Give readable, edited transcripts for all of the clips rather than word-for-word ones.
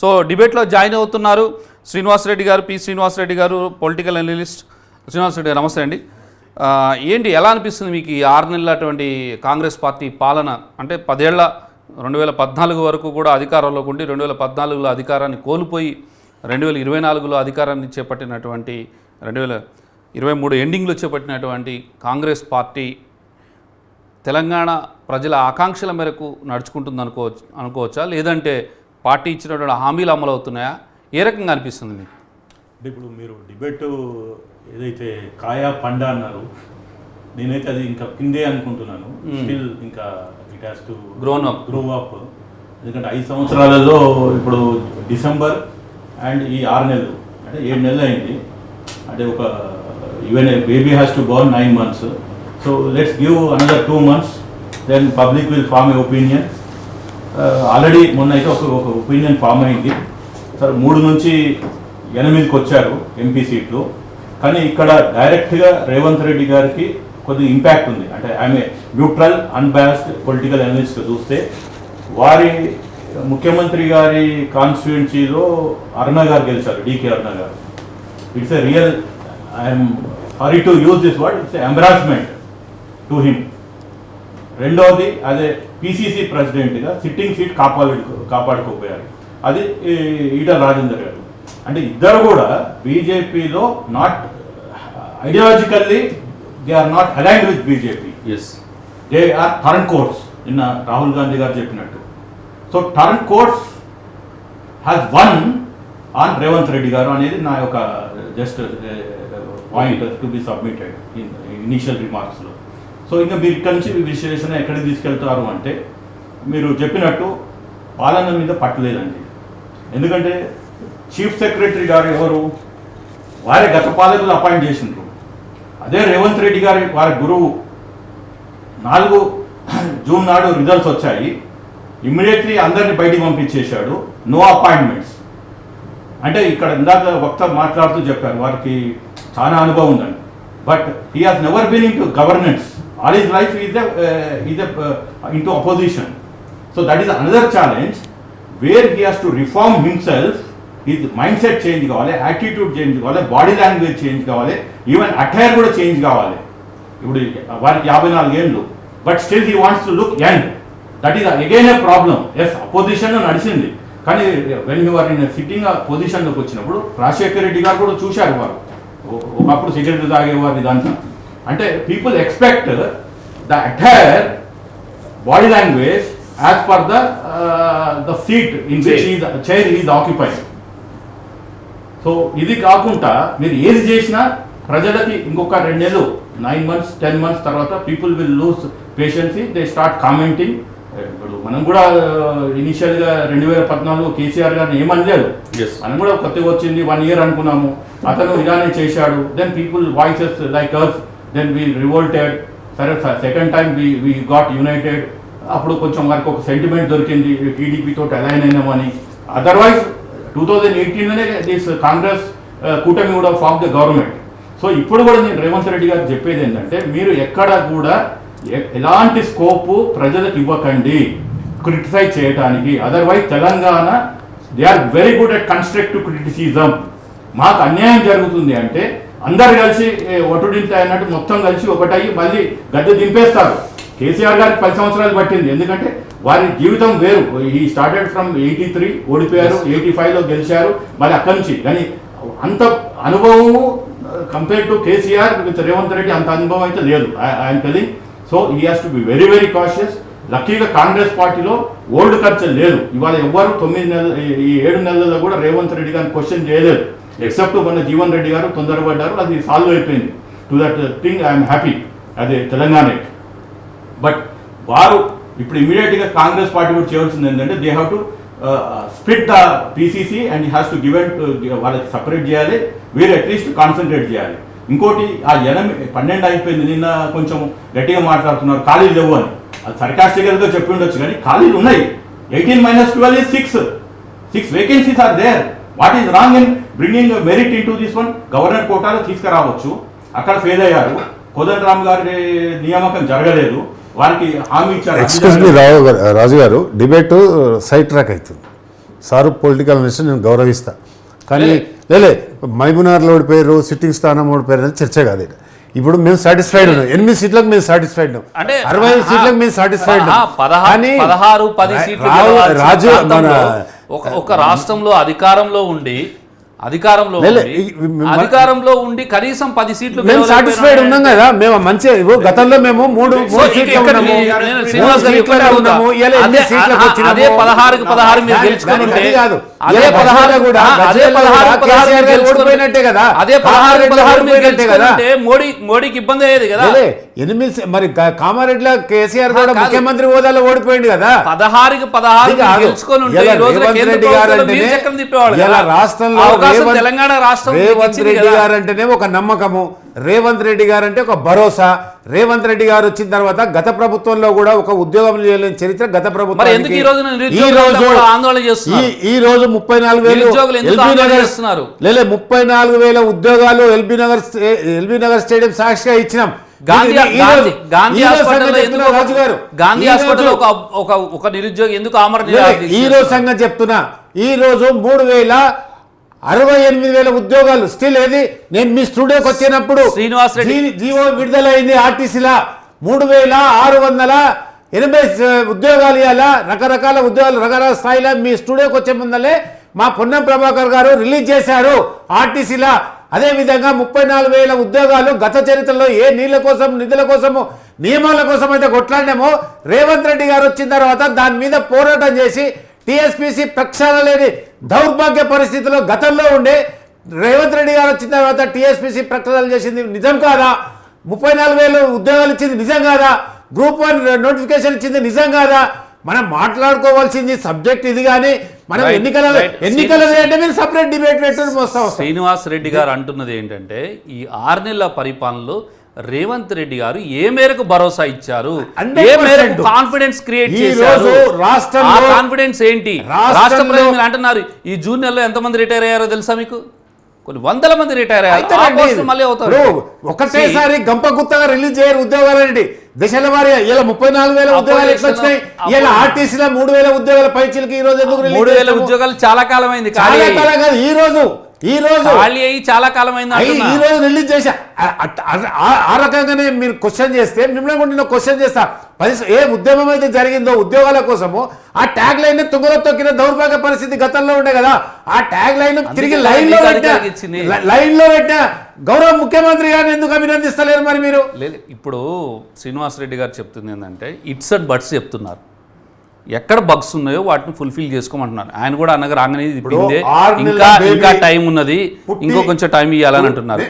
So డిబేట్లో join అవుతున్నారు శ్రీనివాసరెడ్డి గారు, పి శ్రీనివాసరెడ్డి గారు, పొలిటికల్ అనలిస్ట్. శ్రీనివాసరెడ్డి గారు నమస్తే అండి. ఏంటి ఎలా అనిపిస్తుంది మీకు ఈ 6 నెలల అటువంటి కాంగ్రెస్ పార్టీ పాలన? అంటే 10 ఏళ్ల 2014 వరకు కూడా అధికారంలోకి ఉండి 2014లో అధికారాన్ని కోల్పోయి 2024లో అధికారాన్ని చేపట్టినటువంటి 2023 ఎండింగ్లో చేపట్టినటువంటి కాంగ్రెస్ పార్టీ తెలంగాణ ప్రజల ఆకాంక్షల మేరకు నడుచుకుంటుంది అనుకోవచ్చా, లేదంటే పార్టీ ఇచ్చినటువంటి హామీలు అమలు అవుతున్నాయా? ఏ రకంగా అనిపిస్తుంది మీకు? అంటే ఇప్పుడు మీరు డిబేట్ ఏదైతే కాయా పండా అన్నారు, నేనైతే అది ఇంకా కిందే అనుకుంటున్నాను. స్టిల్ ఇంకా it has to grow up. ఎందుకంటే 5 సంవత్సరాలలో ఇప్పుడు డిసెంబర్ అండ్ ఈ 6 నెలలు అంటే 7 నెలలు అయింది. అంటే ఒక even baby has to born 9 months. So let's give another 2 months, then public will form a opinion. Already మొన్న అయితే ఒక ఒపీనియన్ ఫామ్ అయింది. సరే 3 నుంచి 8కి వచ్చారు ఎంపీ సీట్లు. కానీ ఇక్కడ డైరెక్ట్గా రేవంత్ రెడ్డి గారికి కొద్దిగా ఇంపాక్ట్ ఉంది. అంటే ఆమె న్యూట్రల్ అన్బయాస్డ్ పొలిటికల్ అనలిస్ట్ చూస్తే వారి ముఖ్యమంత్రి గారి కాన్స్టిట్యుయెన్సీలో అరుణ గారు గెలిచారు, డికే అరుణ గారు. It's a real, I'm sorry to use this word, it's embarrassment to him. రెండవది అదే పిసిసి ప్రెసిడెంట్గా సిట్టింగ్ సీట్ కాపాడుకోపోయారు, అది ఈటల రాజేందర్ గారు. అంటే ఇద్దరు కూడా బీజేపీలో not ideologically they are not aligned with BJP. They are turn course, నిన్న రాహుల్ గాంధీ గారు చెప్పినట్టు. So turn course has won on Revanth Reddy garu అనేది నా యొక్క just point to be submitted in initial రిమార్క్స్లో. సో ఇంకా మీరు ఇక్కడ నుంచి విశ్లేషణ ఎక్కడికి తీసుకెళ్తారు అంటే, మీరు చెప్పినట్టు పాలన మీద పట్టలేదండి. ఎందుకంటే చీఫ్ సెక్రటరీ గారు ఎవరు, వారే గత పాలకులు అపాయింట్ చేసిండ్రు. అదే రేవంత్ రెడ్డి గారి వారి గురువు 4 జూన్ నాడు రిజల్ట్స్ వచ్చాయి, ఇమ్మీడియట్లీ అందరినీ బయటికి పంపించేశాడు, నో అపాయింట్మెంట్స్. అంటే ఇక్కడ ఇందాక వక్త మాట్లాడుతూ చెప్పారు వారికి చాలా అనుభవం ఉందని. But he has never been in to governance, all his life is in to opposition. So that is another challenge where he has to reform himself. ఇది మైండ్ సెట్ చేంజ్ కావాలి, యాటిట్యూడ్ చేంజ్ కావాలి, body language change కావాలి, even attire కూడా change కావాలి. ఇప్పుడు వారికి 54 ఏళ్ళు, but still he wants to look young. That is again a problem. Yes, అపోజిషన్లో నడిచింది, కానీ when you are in sitting పొజిషన్లోకి వచ్చినప్పుడు రాజశేఖర రెడ్డి గారు కూడా చూశారు, వారు ఒకప్పుడు సిగరెట్ తాగేవారు ఇదంతా. అంటే people expect the attire, body language as per the seat in which chair is occupied. So ఇది కాకుండా మీరు ఏది చేసినా ప్రజలకి ఇంకొక 2 నెలలు 9 months 10 months తర్వాత people will lose patience, they start commenting. ఇప్పుడు మనం కూడా ఇనిషియల్గా 2014 కేసీఆర్ గారిని ఏమనలేదు, మనం కూడా కొత్తగా వచ్చింది 1 year అనుకున్నాము, అతను ఇలానే చేశాడు. Then people voices like us, then we revolted. సరే, second time we got united. అప్పుడు కొంచెం వారికి ఒక సెంటిమెంట్ దొరికింది, టీడీపీతో అలైన్ అయినామని. అదర్వైజ్ 2018లోనే దిస్ కాంగ్రెస్ కూటమి కూడా ఫామ్ ద గవర్నమెంట్. సో ఇప్పుడు కూడా నేను రేవంత్ రెడ్డి గారు చెప్పేది ఏంటంటే, మీరు ఎక్కడ కూడా ఎలాంటి స్కోపు ప్రజలకు ఇవ్వకండి క్రిటిసైజ్ చేయడానికి. Otherwise Telangana they are very good at constructive criticism. మాకు అన్యాయం జరుగుతుంది అంటే అందరు కలిసి ఒటుడింత అన్నట్టు మొత్తం కలిసి ఒకటయ్యి మళ్ళీ గద్దె దింపేస్తారు. కేసీఆర్ గారికి 10 సంవత్సరాలు పట్టింది, ఎందుకంటే వారి జీవితం వేరు. ఈ స్టార్టెడ్ ఫ్రమ్ 83, ఓడిపోయారు, 85లో గెలిచారు, మరి అక్కడి నుంచి. కానీ అంత అనుభవము compare to KCR with Revanth Reddy అంత అనుభవం అయితే లేదు, I'm telling. So he has to be very very cautious. లక్కీగా కాంగ్రెస్ పార్టీలో ఓల్డ్ కల్చర్ లేదు. ఇవాళ ఎవ్వరు 9 నెలలు ఈ 7 నెలల్లో కూడా రేవంత్ రెడ్డి గారిని క్వశ్చన్ చేయలేదు, ఎక్సెప్ట్ మన జీవన్ రెడ్డి గారు తొందరపడ్డారు, అది సాల్వ్ అయిపోయింది. To that thing I'm happy, అదే తెలంగాణ. బట్ వారు ఇప్పుడు ఇమీడియట్గా కాంగ్రెస్ పార్టీ కూడా చేయాల్సింది ఏంటంటే, they have to split the PCC and has to give and వాళ్ళకి సపరేట్ చేయాలి, వీరు అట్లీస్ట్ కాన్సన్ట్రేట్ చేయాలి. ఇంకోటి ఆ 12 అయిపోయింది, నిన్న కొంచెం గట్టిగా మాట్లాడుతున్నారు ఖాళీలు లేవు అని. అది సర్కాస్టికల్గా చెప్పి ఉండొచ్చు, కానీ ఖాళీలు ఉన్నాయి. 18 - 12 is 6 vacancies are there. What is wrong in bringing merit in to this one? Governor కోటాలో తీసుకురావచ్చు, అక్కడ ఫెయిల్ అయ్యారు. కోదండరామ్ గారి నియామకం జరగలేదు, వారికి హామీ ఇచ్చారు. ఎక్స్క్యూజ్ మీ రాజు గారు, డిబేట్ సైడ్ ట్రాక్ అవుతుంది. సారు పొలిటికల్ అనలిస్ట్, నేను గౌరవిస్తా. కానీ లేలే మహబూబ్నగర్లో ఓడిపోయారు, సిట్టింగ్ స్థానం ఓడిపోయారు అనేది చర్చ కాదు. ఇప్పుడు మేము సాటిస్ఫైడ్ ఉన్నాం, 8 సీట్లకు మేము సాటిస్ఫైడ్ ఉన్నాం, అంటే 65 సీట్లకు మేము సాటిస్ఫైడ్ ఉన్నాం. 16-10 సీట్లు రాజు మన ఒక రాష్ట్రంలో అధికారంలో ఉండి కనీసం 10 సీట్లు మేము సాటిస్ఫైడ్ ఉన్నాం కదా. మేము మంచి గతంలో మేము 3 సీట్లు ఉన్నాము, అదే 16 మీరు గెలుచుకుని ఉంటే అదే 16 ఓడిపోయినట్టే కదా. అదే 16 కదా, మోడీకి ఇబ్బంది అయ్యేది కదా. 8 మరి కామారెడ్డిలో కేసీఆర్ కూడా ముఖ్యమంత్రి హోదాలో ఓడిపోయింది కదా. 16 గెలుచుకొని ఉంటే ఈ రోజు రెడ్డి గారు రాష్ట్రంలో తెలంగాణ రాష్ట్రం రేవంత్ రెడ్డి గారు అంటేనే ఒక నమ్మకము, రేవంత్ రెడ్డి గారు అంటే ఒక భరోసా. రేవంత్ రెడ్డి గారు వచ్చిన తర్వాత గత ప్రభుత్వంలో కూడా ఒక ఉద్యోగం లేని చరిత్ర గత ప్రభుత్వం. ఈ రోజు 34,000 లేదా 34,000 ఉద్యోగాలు ఎల్బీ నగర్ స్టేడియం సాక్షిగా ఇచ్చినాం. గాంధీ హాస్పిటల్ ఒక నిరుద్యోగి ఎందుకు ఈ రోజు సంగతి చెప్తున్నా. ఈ రోజు 3,68,000 ఉద్యోగాలు స్టిల్ ఏది. నేను మీ స్టూడియోకి వచ్చినప్పుడు శ్రీనివాస్ రెడ్డి జీవో విడుదలైంది ఆర్టీసీలా 3,680 ఉద్యోగాలు ఇవ్వాలా, రకరకాల ఉద్యోగాలు రకరకాల స్థాయిలో. మీ స్టూడియోకి వచ్చే ముందలే మా పొన్నం ప్రభాకర్ గారు రిలీజ్ చేశారు ఆర్టీసీలా. అదేవిధంగా 34,000 ఉద్యోగాలు గత చరిత్రలో ఏ నీళ్ళ కోసం, నిధుల కోసము, నియమాల కోసం అయితే కొట్లాడినామో రేవంత్ రెడ్డి గారు వచ్చిన తర్వాత దాని మీద పోరాటం చేసి టీఎస్పీసీ ప్రక్షాళన లేని దౌర్భాగ్య పరిస్థితిలో గతంలో ఉండే రేవంత్ రెడ్డి గారు వచ్చిన తర్వాత టీఎస్పీసీ ప్రక్షాళన చేసింది నిజం కాదా? 34,000 ఉద్యోగాలు ఇచ్చింది నిజం కాదా? గ్రూప్ 1 నోటిఫికేషన్ ఇచ్చింది నిజం కాదా? మనం మాట్లాడుకోవాల్సింది సబ్జెక్ట్ ఇది. కానీ మనం ఎన్నికల అంటే మీరు సపరేట్ డిబేట్ పెట్టడం వస్తాం. శ్రీనివాస్ రెడ్డి గారు అంటున్నది ఏంటంటే ఈ 6 నెలల పరిపాలనలో రేవంత్ రెడ్డి గారు ఏ మేరకు భరోసా ఇచ్చారు, ఏ మేరకు కాన్ఫిడెన్స్ క్రియేట్ చేశారు, రాష్ట్రంలో కాన్ఫిడెన్స్ ఏంటి? రాష్ట్ర ప్రజలు అంటున్నారు ఈ జూన్ నెలలో ఎంతమంది రిటైర్ అయ్యారో తెలుసా మీకు? కొన్ని వందల మంది రిటైర్ అయ్యారు. మళ్ళీ అవుతారు. ఒకటేసారి గంపగుత్తగా రిలీజ్ చేయరు ఉద్యోగాలండి. దశల వారి ఇలా 34,000 ఉద్యోగాలు ఎట్లా వచ్చినాయి? ఇలా ఆర్టీసీలో 3,000 ఉద్యోగాల పైచీలకి ఈ రోజు ఎందుకు 3,000 ఉద్యోగాలు చాలా కాలం అయింది. ఈ రోజు చాలా కాలం అయింది. ఈ రోజు రిలీజ్ చేశా. ఆ రకంగానే మీరు క్వశ్చన్ చేస్తే మిమ్మల్ని కూడా నేను క్వశ్చన్ చేస్తా. ఏ ఉద్యమం అయితే జరిగిందో ఉద్యోగాల కోసము ఆ ట్యాగ్ లైన్ తుంగలో తొక్కిన దౌర్భాగ్య పరిస్థితి గతంలో ఉండే కదా. ఆ ట్యాగ్ లైన్ తిరిగి లైన్ లో పెట్టిన గౌరవ ముఖ్యమంత్రి గారిని ఎందుకు అభినందిస్తలేరు మరి మీరు? లేదు, ఇప్పుడు శ్రీనివాస్ రెడ్డి గారు చెప్తుంది ఏంటంటే ఇట్స్ అండ్ బట్స్ చెప్తున్నారు. ఎక్కడ బగ్స్ ఉన్నాయో వాటిని ఫుల్ఫిల్ చేసుకోమంటున్నారు. ఆయన కూడా అనగా రాగానే ఇంకా టైం ఉన్నది, ఇంకో కొంచెం టైం ఇవ్వాలని అంటున్నారు.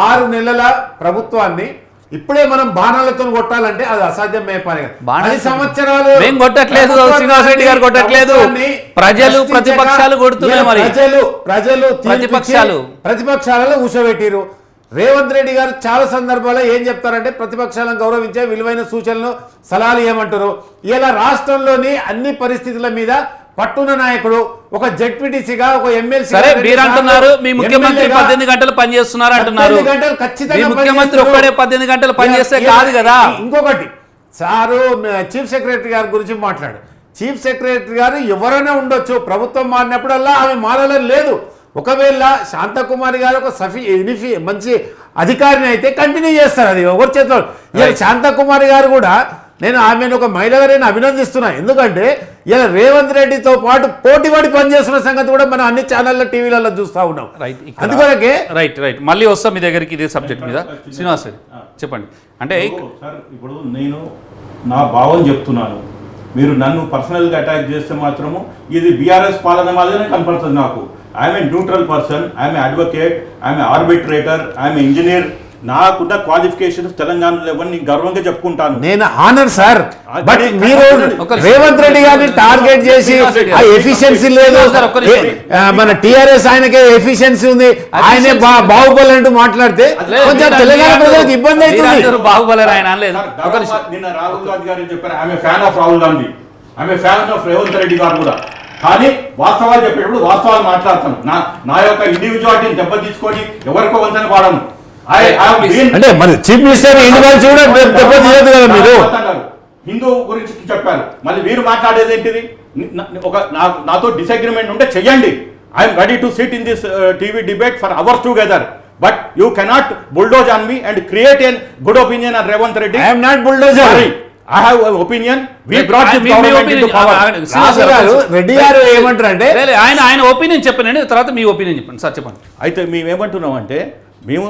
6 నెలల ప్రభుత్వాన్ని ఇప్పుడే మనం బాణాలతో కొట్టాలంటే అది అసాధ్యమే పని. 10 సంవత్సరాలు మేము కొట్టట్లేదు, శ్రీనివాస్ రెడ్డి గారు కొట్టట్లేదు, ప్రజలు ప్రతిపక్షాలు కొడుతున్నాయి. మరి ప్రజలు ప్రతిపక్షాలలో కూర్చోబెట్టిరు. రేవంత్ రెడ్డి గారు చాలా సందర్భాల్లో ఏం చెప్తారంటే ప్రతిపక్షాలను గౌరవించే విలువైన సూచనలు సలహాలు ఏమంటారు. ఇలా రాష్ట్రంలోని అన్ని పరిస్థితుల మీద పట్టున్న నాయకుడు, ఒక జెడ్పీటీసీగా, ఒక ఎమ్మెల్సీ. సరే, మీరు అంటున్నారు మీ ముఖ్యమంత్రి 18 గంటలు పనిచేస్తున్నారు అంటున్నారు. ఖచ్చితంగా ముఖ్యమంత్రి ఒక్కడే 18 గంటలు పనిచేస్తే కాదు కదా. ఇంకొకటి సారు చీఫ్ సెక్రటరీ గారి గురించి మాట్లాడు. చీఫ్ సెక్రటరీ గారు ఎవరైనా ఉండొచ్చు, ప్రభుత్వం మారినప్పుడల్లా ఆమె మారడం లేదు. ఒకవేళ శాంతకుమారి గారు ఒక మంచి అధికారిని అయితే కంటిన్యూ చేస్తారు, అది ఎవరి చేతిలో. శాంతకుమారి గారు కూడా నేను ఆమెను ఒక మహిళగా నేను అభినందిస్తున్నా. ఎందుకంటే ఇలా రేవంత్ రెడ్డితో పాటు పోటీపడి పనిచేస్తున్న సంగతి కూడా మనం అన్ని ఛానళ్ళ టీవీలలో చూస్తూ ఉన్నాం. అందుకొరకే రైట్ మళ్ళీ వస్తాం మీ దగ్గరికి ఇదే సబ్జెక్ట్ మీద. శ్రీనివాస్ రెడ్డి చెప్పండి. అంటే ఇప్పుడు నేను నా భావం చెప్తున్నాను, మీరు నన్ను పర్సనల్గా అటాక్ చేస్తే మాత్రము ఇది బీఆర్ఎస్ పాలన మాదిరిగానే కనపడుతుంది నాకు. I'm a neutral person, I'm a advocate, I'm a arbitrator, I'm a engineer. నాకున్న క్వాలిఫికేషన్స్ తెలంగాణలో ఎవరిని గర్వంగా చెప్పుకుంటాను. నేను ఆనర్ సార్. బట్ మీరు రేవంత్ రెడ్డి గారిని టార్గెట్ చేసి ఆ ఎఫిషియన్సీ లేదు, మన టిఆర్ఎస్ ఆయనకే ఎఫిషియన్సీ ఉంది, ఆయనే బాహుబలి అంటూ మాట్లాడితే కొంచెం తెలంగాణ ప్రజలకు ఇబ్బంది అవుతుంది. బాహుబలి ఆయన నిన్న రాహుల్ గాంధీ గారు చెప్పారు I'm a fan of Rahul Gandhi, I'm a fan of Revanth Reddy గారు కూడా. కానీ వాస్తవాలు చెప్పేటప్పుడు వాస్తవాలు మాట్లాడతాను. నా యొక్క ఇండివిజువాలిటీని దెబ్బ తీసుకొని ఎవరికో వంతన వాడను. అంటే మరి చీఫ్ మినిస్టర్ ఇండివిజువల్ చూడండి దెబ్బ తీయదు కదా. మీరు హిందూ గురించి చెప్పారు, మళ్ళీ మీరు మాట్లాడేది ఏంటిది? నాతో డిసగ్రిమెంట్ ఉంటే చెయ్యండి. I'm ready to SIT in this TV debate for hours together. But you cannot bulldoze on me and create a good opinion on Revanth Reddy. I am not bulldozer. Sorry, I have an opinion. We brought this government into power. రాజు గారు రెడ్డి గారు ఏమంటారంటే ఆయన opinion చెప్పండి, తర్వాత మీ opinion చెప్పండి sir. చెప్పండి. అయితే మేము ఏమంటున్నామంటే, మేము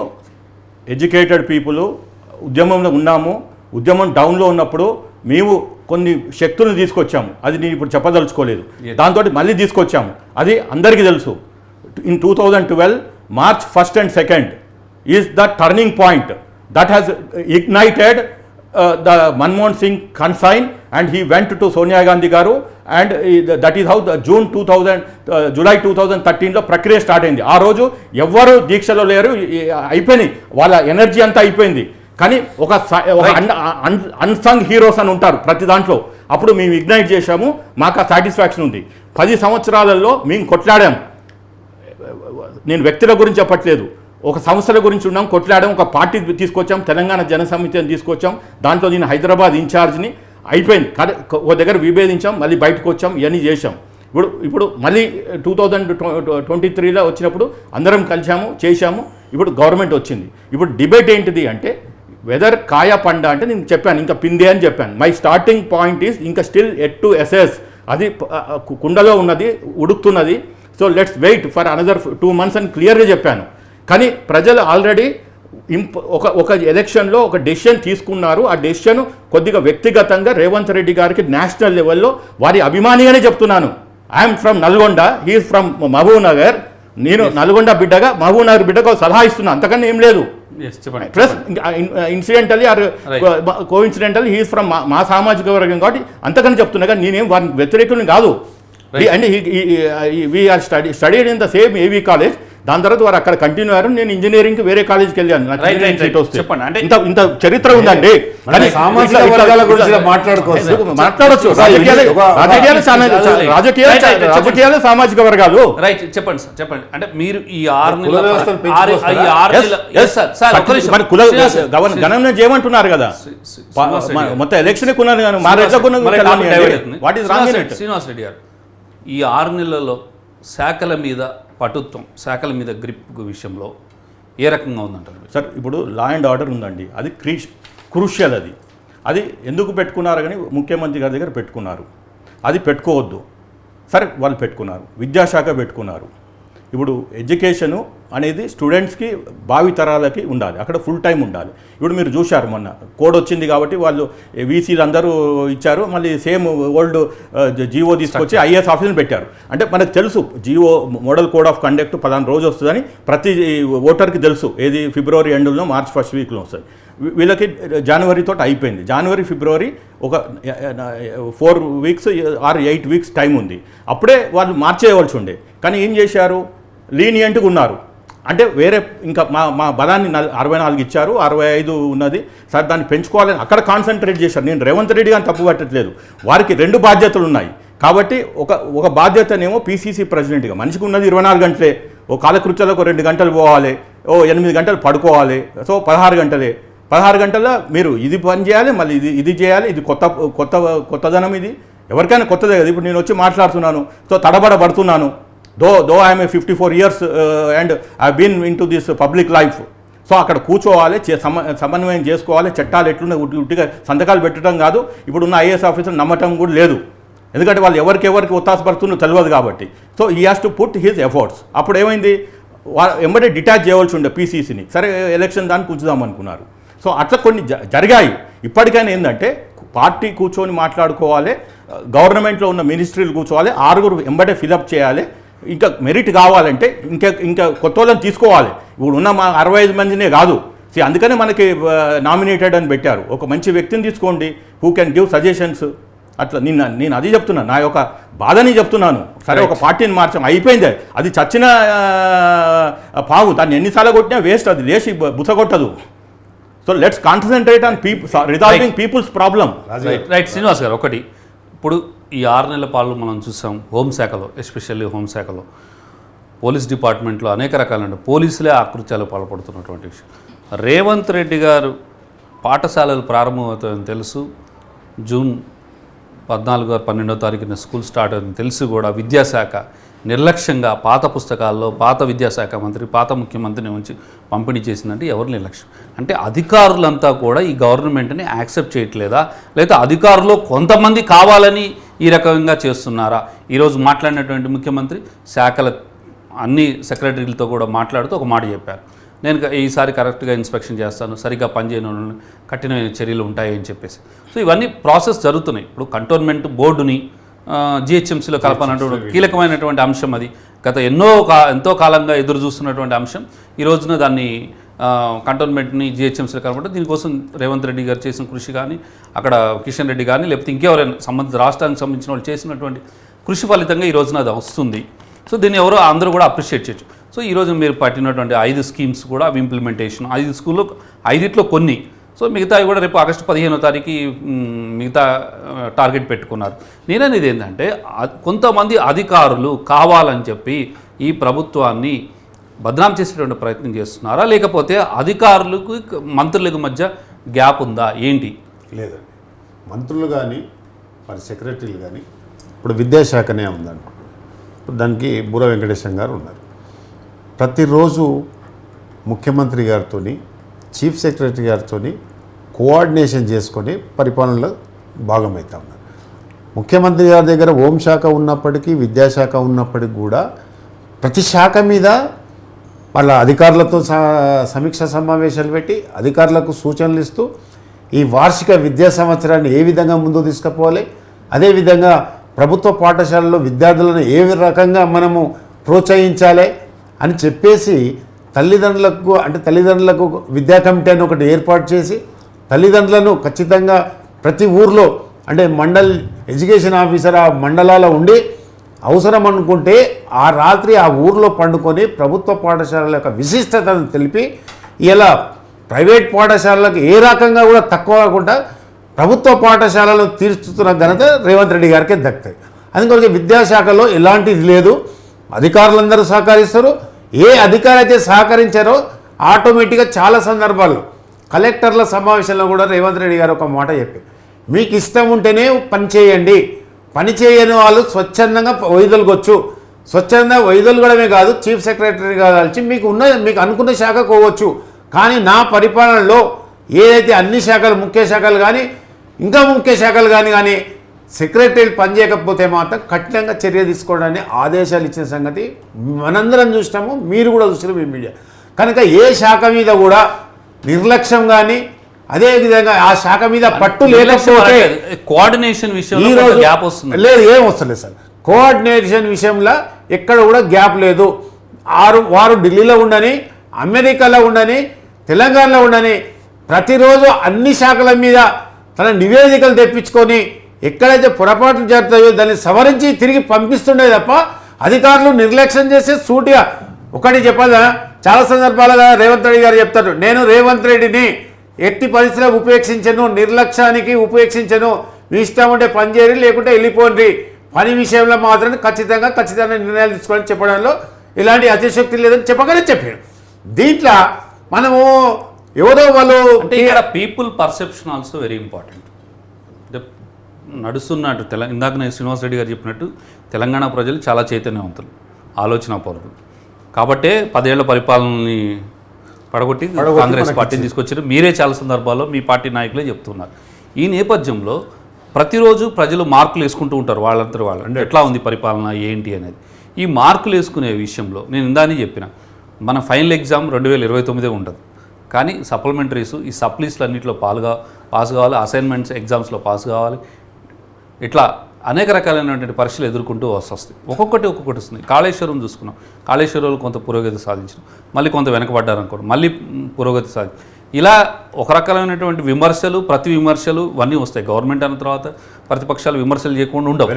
ఎడ్యుకేటెడ్ పీపుల్ ఉద్యమంలో ఉన్నాము. ఉద్యమం డౌన్లో ఉన్నప్పుడు మేము కొన్ని శక్తులను తీసుకొచ్చాము. అది నేను ఇప్పుడు చెప్పదలుచుకోలేదు. దాంతో మళ్ళీ తీసుకొచ్చాము, అది అందరికీ తెలుసు. In 2012 March 1st and 2nd is the turning point that has ignited the Manmohan Singh consign, and he went to Sonia Gandhi garu, and that is how the July 2013 లో ప్రక్రియ స్టార్ట్ అయింది. ఆ రోజు ఎవ్వరు దీక్షలో లేరు, అయిపోయింది వాళ్ళ ఎనర్జీ అంతా అయిపోయింది. కానీ ఒక అన్సంగ్ హీరోస్ అని ఉంటారు ప్రతి దాంట్లో. అప్పుడు మేము ఇగ్నైట్ చేశాము, మాకు ఆ సాటిస్ఫాక్షన్ ఉంది. 10 సంవత్సరాలలో మేము కొట్లాడాం. నేను వ్యక్తుల గురించి చెప్పట్లేదు, ఒక సంస్థల గురించి ఉన్నాం, కొట్లాడాం, ఒక పార్టీ తీసుకొచ్చాం, తెలంగాణ జనసమితి అని తీసుకొచ్చాం. దాంట్లో నేను హైదరాబాద్ ఇన్ఛార్జ్ని. అయిపోయింది, ఒక దగ్గర విభేదించాం, మళ్ళీ బయటకు వచ్చాం, ఇవన్నీ చేశాం. ఇప్పుడు మళ్ళీ 2023లో వచ్చినప్పుడు అందరం కలిసాము, చేశాము. ఇప్పుడు గవర్నమెంట్ వచ్చింది. ఇప్పుడు డిబేట్ ఏంటిది అంటే వెదర్ కాయా పండ అంటే నేను చెప్పాను, ఇంకా పిందే అని చెప్పాను. మై స్టార్టింగ్ పాయింట్ ఈస్ ఇంకా స్టిల్ ఎట్ టు అసెస్. అది కుండలో ఉన్నది, ఉడుకుతున్నది. So let's wait for another 2 months అని క్లియర్గా చెప్పాను. కానీ ప్రజలు ఆల్రెడీ ఒక ఎలక్షన్లో ఒక డెసిషన్ తీసుకున్నారు. ఆ డెసిషన్ కొద్దిగా వ్యక్తిగతంగా రేవంత్ రెడ్డి గారికి నేషనల్ లెవెల్లో వారి అభిమానిగానే చెప్తున్నాను. I'm from Nalgonda, he's from Mahabubnagar. నేను నల్గొండ బిడ్డగా మహబూబ్ నగర్ బిడ్డగా సలహా ఇస్తున్నాను, అంతకన్నా ఏం లేదు. Plus incidentally or coincidentally he is from మా సామాజిక వర్గం కాబట్టి అంతకని చెప్తున్నా. కానీ నేనేం వారిని వ్యతిరేకుని కాదు. And we're studied in the same AV college. దాని తర్వాత వారు అక్కడ కంటిన్యూ అయ్యారు. నేను ఇంజనీరింగ్కి వేరే కాలేజ్కి వెళ్ళాను. చెప్పండి, అంటే ఇంత చరిత్ర ఉందండి. మాట్లాడచ్చు, రాజకీయాలు సామాజిక వర్గాలు. రైట్, చెప్పండి సార్, చెప్పండి. అంటే మీరు ఈ గణన చేయమంటున్నారు కదా, మొత్తం ఎలక్షన్ కొన్నారు కానీ మా what is wrong in it? Srinivas Reddy గారు, ఈ 6 నెలల్లో శాఖల మీద పటుత్వం, శాఖల మీద గ్రిప్ విషయంలో ఏ రకంగా ఉందంటారు సార్? ఇప్పుడు లా అండ్ ఆర్డర్ ఉందండి, అది క్రూషియల్. అది ఎందుకు పెట్టుకున్నారు కానీ ముఖ్యమంత్రి గారి దగ్గర పెట్టుకున్నారు. అది పెట్టుకోవద్దు, సరే వాళ్ళు పెట్టుకున్నారు. విద్యాశాఖ పెట్టుకున్నారు. ఇప్పుడు ఎడ్యుకేషను అనేది స్టూడెంట్స్కి భావితరాలకి ఉండాలి, అక్కడ ఫుల్ టైం ఉండాలి. ఇప్పుడు మీరు చూశారు, మొన్న కోడ్ వచ్చింది కాబట్టి వాళ్ళు వీసీలు అందరూ ఇచ్చారు, మళ్ళీ సేమ్ ఓల్డ్ జీవో తీసుకొచ్చి ఐఏఎస్ ఆఫీసులు పెట్టారు. అంటే మనకు తెలుసు GO model code of conduct 15 రోజు వస్తుందని ప్రతి ఓటర్కి తెలుసు. ఏది ఫిబ్రవరి ఎండ్లో మార్చ్ 1st వీక్లో వస్తుంది. వీళ్ళకి జనవరితో అయిపోయింది. జనవరి ఫిబ్రవరి ఒక 4 weeks or 8 weeks టైం ఉంది. అప్పుడే వాళ్ళు మార్చేయవలసి ఉండే. కానీ ఏం చేశారు, లీనియంట్గా ఉన్నారు. అంటే వేరే ఇంకా మా బలాన్ని 64 ఇచ్చారు, 65 ఉన్నది సార్, దాన్ని పెంచుకోవాలని అక్కడ కాన్సన్ట్రేట్ చేశారు. నేను రేవంత్ రెడ్డి గారిని తప్పు పట్టట్లేదు, వారికి 2 బాధ్యతలు ఉన్నాయి. కాబట్టి ఒక బాధ్యతనేమో పీసీసీ ప్రెసిడెంట్గా, మనిషికి ఉన్నది 24 గంటలే. ఓ కాలకృత్యాలకు 2 గంటలు పోవాలి, ఓ 8 గంటలు పడుకోవాలి. సో 16 గంటలే. 16 గంటల్లో మీరు ఇది పని చేయాలి, మళ్ళీ ఇది చేయాలి. ఇది కొత్తదనం. ఇది ఎవరికైనా కొత్తదే కదా. ఇప్పుడు నేను వచ్చి మాట్లాడుతున్నాను, సో తడబడబడుతున్నాను. Though I'm 54 years and I been in to this public life. So అక్కడ కూర్చోవాలి, సమన్వయం చేసుకోవాలి. చట్టాలు ఎట్లున్నాయి, ఉట్టిగా సంతకాలు పెట్టడం కాదు. ఇప్పుడున్న ఐఏఎస్ ఆఫీసర్ నమ్మటం కూడా లేదు, ఎందుకంటే వాళ్ళు ఎవరికి ఒత్తాసపడుతుందో తెలియదు కాబట్టి. So he has to put his efforts. అప్పుడు ఏమైంది, వెంబడే డిటాచ్ చేయవలసి ఉండే పీసీసీని. సరే ఎలక్షన్ దాన్ని కూర్చుదాం అనుకున్నారు. సో అట్లా కొన్ని జరిగాయి. ఇప్పటికైనా ఏంటంటే పార్టీ కూర్చొని మాట్లాడుకోవాలి, గవర్నమెంట్లో ఉన్న మినిస్ట్రీలు కూర్చోవాలి, 6 వెంబడే ఫిలప్ చేయాలి. ఇంకా మెరిట్ కావాలంటే ఇంకా కొత్త వాళ్ళని తీసుకోవాలి. ఇప్పుడు ఉన్న మా 65 మందినే కాదు. అందుకనే మనకి నామినేటెడ్ అని పెట్టారు. ఒక మంచి వ్యక్తిని తీసుకోండి, హూ కెన్ గివ్ సజెషన్స్. అట్లా నేను అది చెప్తున్నాను, నా యొక్క బాధని చెప్తున్నాను. సరే ఒక పార్టీని మార్చాం, అయిపోయింది. అది చచ్చిన పావు, దాన్ని ఎన్నిసార్లు కొట్టినా వేస్ట్, అది లేచి బుసగొట్టదు. So let's concentrate on resolving people's problem. Right Srinivas garu, ఒకటి ఇప్పుడు ఈ 6 నెలల పాలు మనం చూసాం హోంశాఖలో, ఎస్పెషల్లీ హోంశాఖలో, పోలీస్ డిపార్ట్మెంట్లో అనేక రకాలైన పోలీసులే ఆకృత్యాలు పాల్పడుతున్నటువంటి విషయం. రేవంత్ రెడ్డి గారు పాఠశాలలు ప్రారంభమవుతాయని తెలుసు, జూన్ 14 12వ తారీఖున స్కూల్ స్టార్ట్ అని తెలిసి కూడా విద్యాశాఖ నిర్లక్ష్యంగా పాత పుస్తకాల్లో పాత విద్యాశాఖ మంత్రి పాత ముఖ్యమంత్రిని ఉంచి పంపిణీ చేసిందంటే ఎవరు నిర్లక్ష్యం అంటే అధికారులంతా కూడా ఈ గవర్నమెంట్ని యాక్సెప్ట్ చేయట్లేదా లేదా అధికారులు కొంతమంది కావాలని ఈ రకంగా చేస్తున్నారా? ఈరోజు మాట్లాడినటువంటి ముఖ్యమంత్రి శాఖల అన్ని సెక్రటరీలతో కూడా మాట్లాడుతూ ఒక మాట చెప్పారు, నేను ఈసారి కరెక్ట్గా ఇన్స్పెక్షన్ చేస్తాను, సరిగ్గా పనిచేయని కఠినమైన చర్యలు ఉంటాయి అని చెప్పేసి. సో ఇవన్నీ ప్రాసెస్ జరుగుతున్నాయి. ఇప్పుడు కంటోన్మెంట్ బోర్డుని జిహెచ్ఎంసీలో కలపాలన్నటువంటి కీలకమైనటువంటి అంశం అది. గత ఎంతో కాలంగా ఎదురు చూస్తున్నటువంటి అంశం. ఈ రోజున దాన్ని కంటోన్మెంట్ని జిహెచ్ఎంసీలో కలపడం, దీనికోసం రేవంత్ రెడ్డి గారు చేసిన కృషి కానీ, అక్కడ కిషన్ రెడ్డి కానీ, లేకపోతే ఇంకెవరైనా సంబంధిత రాష్ట్రానికి సంబంధించిన వాళ్ళు చేసినటువంటి కృషి ఫలితంగా ఈ రోజున అది వస్తుంది. సో దీన్ని ఎవరో అందరూ కూడా అప్రిషియేట్ చేయొచ్చు. సో ఈరోజు మీరు పట్టినటువంటి 5 స్కీమ్స్ కూడా అవి ఇంప్లిమెంటేషన్ 5 స్కూల్లో 5 కొన్ని. సో మిగతా కూడా రేపు ఆగస్టు 15వ తారీఖు మిగతా టార్గెట్ పెట్టుకున్నారు. నేననేది ఏంటంటే కొంతమంది అధికారులు కావాలని చెప్పి ఈ ప్రభుత్వాన్ని బదనాం చేసేటువంటి ప్రయత్నం చేస్తున్నారా, లేకపోతే అధికారులకు మంత్రులకు మధ్య గ్యాప్ ఉందా ఏంటి? లేదండి, మంత్రులు కానీ మరి సెక్రటరీలు కానీ ఇప్పుడు విద్యాశాఖనే ఉందనుకో, ఇప్పుడు దానికి బూర వెంకటేశం గారు ఉన్నారు. ప్రతిరోజు ముఖ్యమంత్రి గారితో చీఫ్ సెక్రటరీ గారితో కోఆర్డినేషన్ చేసుకొని పరిపాలనలో భాగమవుతా ఉన్నారు. ముఖ్యమంత్రి గారి దగ్గర హోంశాఖ ఉన్నప్పటికీ విద్యాశాఖ ఉన్నప్పటికీ కూడా ప్రతి శాఖ మీద వాళ్ళ అధికారులతో సమీక్ష సమావేశాలు పెట్టి అధికారులకు సూచనలు ఇస్తూ ఈ వార్షిక విద్యా సంవత్సరాన్ని ఏ విధంగా ముందుకు తీసుకుపోవాలి, అదేవిధంగా ప్రభుత్వ పాఠశాలలో విద్యార్థులను ఏ రకంగా మనము ప్రోత్సహించాలి అని చెప్పేసి తల్లిదండ్రులకు విద్యా కమిటీ అని ఒకటి ఏర్పాటు చేసి తల్లిదండ్రులను ఖచ్చితంగా ప్రతి ఊర్లో అంటే మండల్ ఎడ్యుకేషన్ ఆఫీసర్ ఆ మండలాల్లో ఉండి అవసరం అనుకుంటే ఆ రాత్రి ఆ ఊర్లో పండుకొని ప్రభుత్వ పాఠశాలల యొక్క విశిష్టతను తెలిపి ఇలా ప్రైవేట్ పాఠశాలలకు ఏ రకంగా కూడా తక్కువ కాకుండా ప్రభుత్వ పాఠశాలను తీర్చుతున్న ఘనత రేవంత్ రెడ్డి గారికే దక్కుతాయి. అందుకొరకు విద్యాశాఖలో ఎలాంటిది లేదు, అధికారులందరూ సహకరిస్తారు. ఏ అధికారి అయితే సహకరించారో ఆటోమేటిక్గా చాలా సందర్భాల్లో కలెక్టర్ల సమావేశంలో కూడా రేవంత్ రెడ్డి గారు ఒక మాట చెప్పారు, మీకు ఇష్టం ఉంటేనే పని చేయండి, పని చేయని వాళ్ళు స్వచ్ఛందంగా వైదొలగొచ్చు, స్వచ్ఛందంగా వైదొలగడమే కాదు చీఫ్ సెక్రటరీ కావాల్సి మీకు అనుకున్న శాఖ పోవచ్చు, కానీ నా పరిపాలనలో ఏదైతే అన్ని శాఖలు ముఖ్య శాఖలు కానీ ఇంకా ముఖ్య శాఖలు కానీ సెక్రటరీలు పనిచేయకపోతే మాత్రం కఠినంగా చర్య తీసుకోవడానికి ఆదేశాలు ఇచ్చిన సంగతి మనందరం చూసినాము, మీరు కూడా చూసినాము మీ మీడియా. కనుక ఏ శాఖ మీద కూడా నిర్లక్ష్యం కానీ అదేవిధంగా ఆ శాఖ మీద పట్టు లేకపోతే కోఆర్డినేషన్ విషయంలో గ్యాప్ వస్తుంది లేదు, ఏం వస్తలేదు సార్. కోఆర్డినేషన్ విషయంలో ఎక్కడ కూడా గ్యాప్ లేదు. వారు ఢిల్లీలో ఉండని, అమెరికాలో ఉండని, తెలంగాణలో ఉండని ప్రతిరోజు అన్ని శాఖల మీద తన నివేదికలు తెప్పించుకొని ఎక్కడైతే పొరపాట్లు జరుగుతాయో దాన్ని సవరించి తిరిగి పంపిస్తుండే తప్ప అధికారులు నిర్లక్ష్యం చేసే సూటిగా ఒకటి చెప్పదా. చాలా సందర్భాలుగా రేవంత్ రెడ్డి గారు చెప్తారు, నేను రేవంత్ రెడ్డిని ఎట్టి పరిస్థితిలో ఉపేక్షించను, నిర్లక్ష్యానికి ఉపేక్షించను, మీ ఇష్టం ఉంటే పని చేయరు లేకుంటే వెళ్ళిపోండి, పని విషయంలో మాత్రం ఖచ్చితంగా నిర్ణయాలు తీసుకోవాలని చెప్పడంలో ఎలాంటి అతిశక్తి లేదని చెప్పగానే చెప్పాడు. దీంట్లో మనము ఎవరో వాళ్ళు అంటే ఇక్కడ people perception also very important. అంటే నడుస్తున్నట్టు ఇందాక నేను శ్రీనివాస్ రెడ్డి గారు చెప్పినట్టు తెలంగాణ ప్రజలు చాలా చైతన్యవంతులు, ఆలోచనాపరులు. కాబట్టే 10 ఏళ్ల పరిపాలనని పడగొట్టి కాంగ్రెస్ పార్టీని తీసుకొచ్చారు. మీరే చాలా సందర్భాల్లో మీ పార్టీ నాయకులే చెప్తున్నారు. ఈ నేపథ్యంలో ప్రతిరోజు ప్రజలు మార్కులు వేసుకుంటూ ఉంటారు వాళ్ళందరూ వాళ్ళు, అంటే ఎట్లా ఉంది పరిపాలన ఏంటి అనేది. ఈ మార్కులు వేసుకునే విషయంలో నేను ఇందాని చెప్పిన మన ఫైనల్ ఎగ్జామ్ 2029 ఉంటుంది, కానీ సప్లిమెంటరీస్ ఈ సప్లీస్లు అన్నింటిలో పాస్ కావాలి, అసైన్మెంట్స్ ఎగ్జామ్స్లో పాస్ కావాలి, ఇట్లా అనేక రకాలైనటువంటి పరీక్షలు ఎదుర్కొంటూ వస్తాయి. ఒక్కొక్కటి వస్తుంది. కాళేశ్వరం చూసుకున్నాం, కాళేశ్వరంలో కొంత పురోగతి సాధించడం, మళ్ళీ కొంత వెనకబడ్డారు అనుకోండి, మళ్ళీ పురోగతి సాధించడం. ఇలా ఒక రకమైనటువంటి ప్రతి విమర్శలు ఇవన్నీ వస్తాయి. గవర్నమెంట్ అన్న తర్వాత ప్రతిపక్షాలు విమర్శలు చేయకుండా ఉండవు.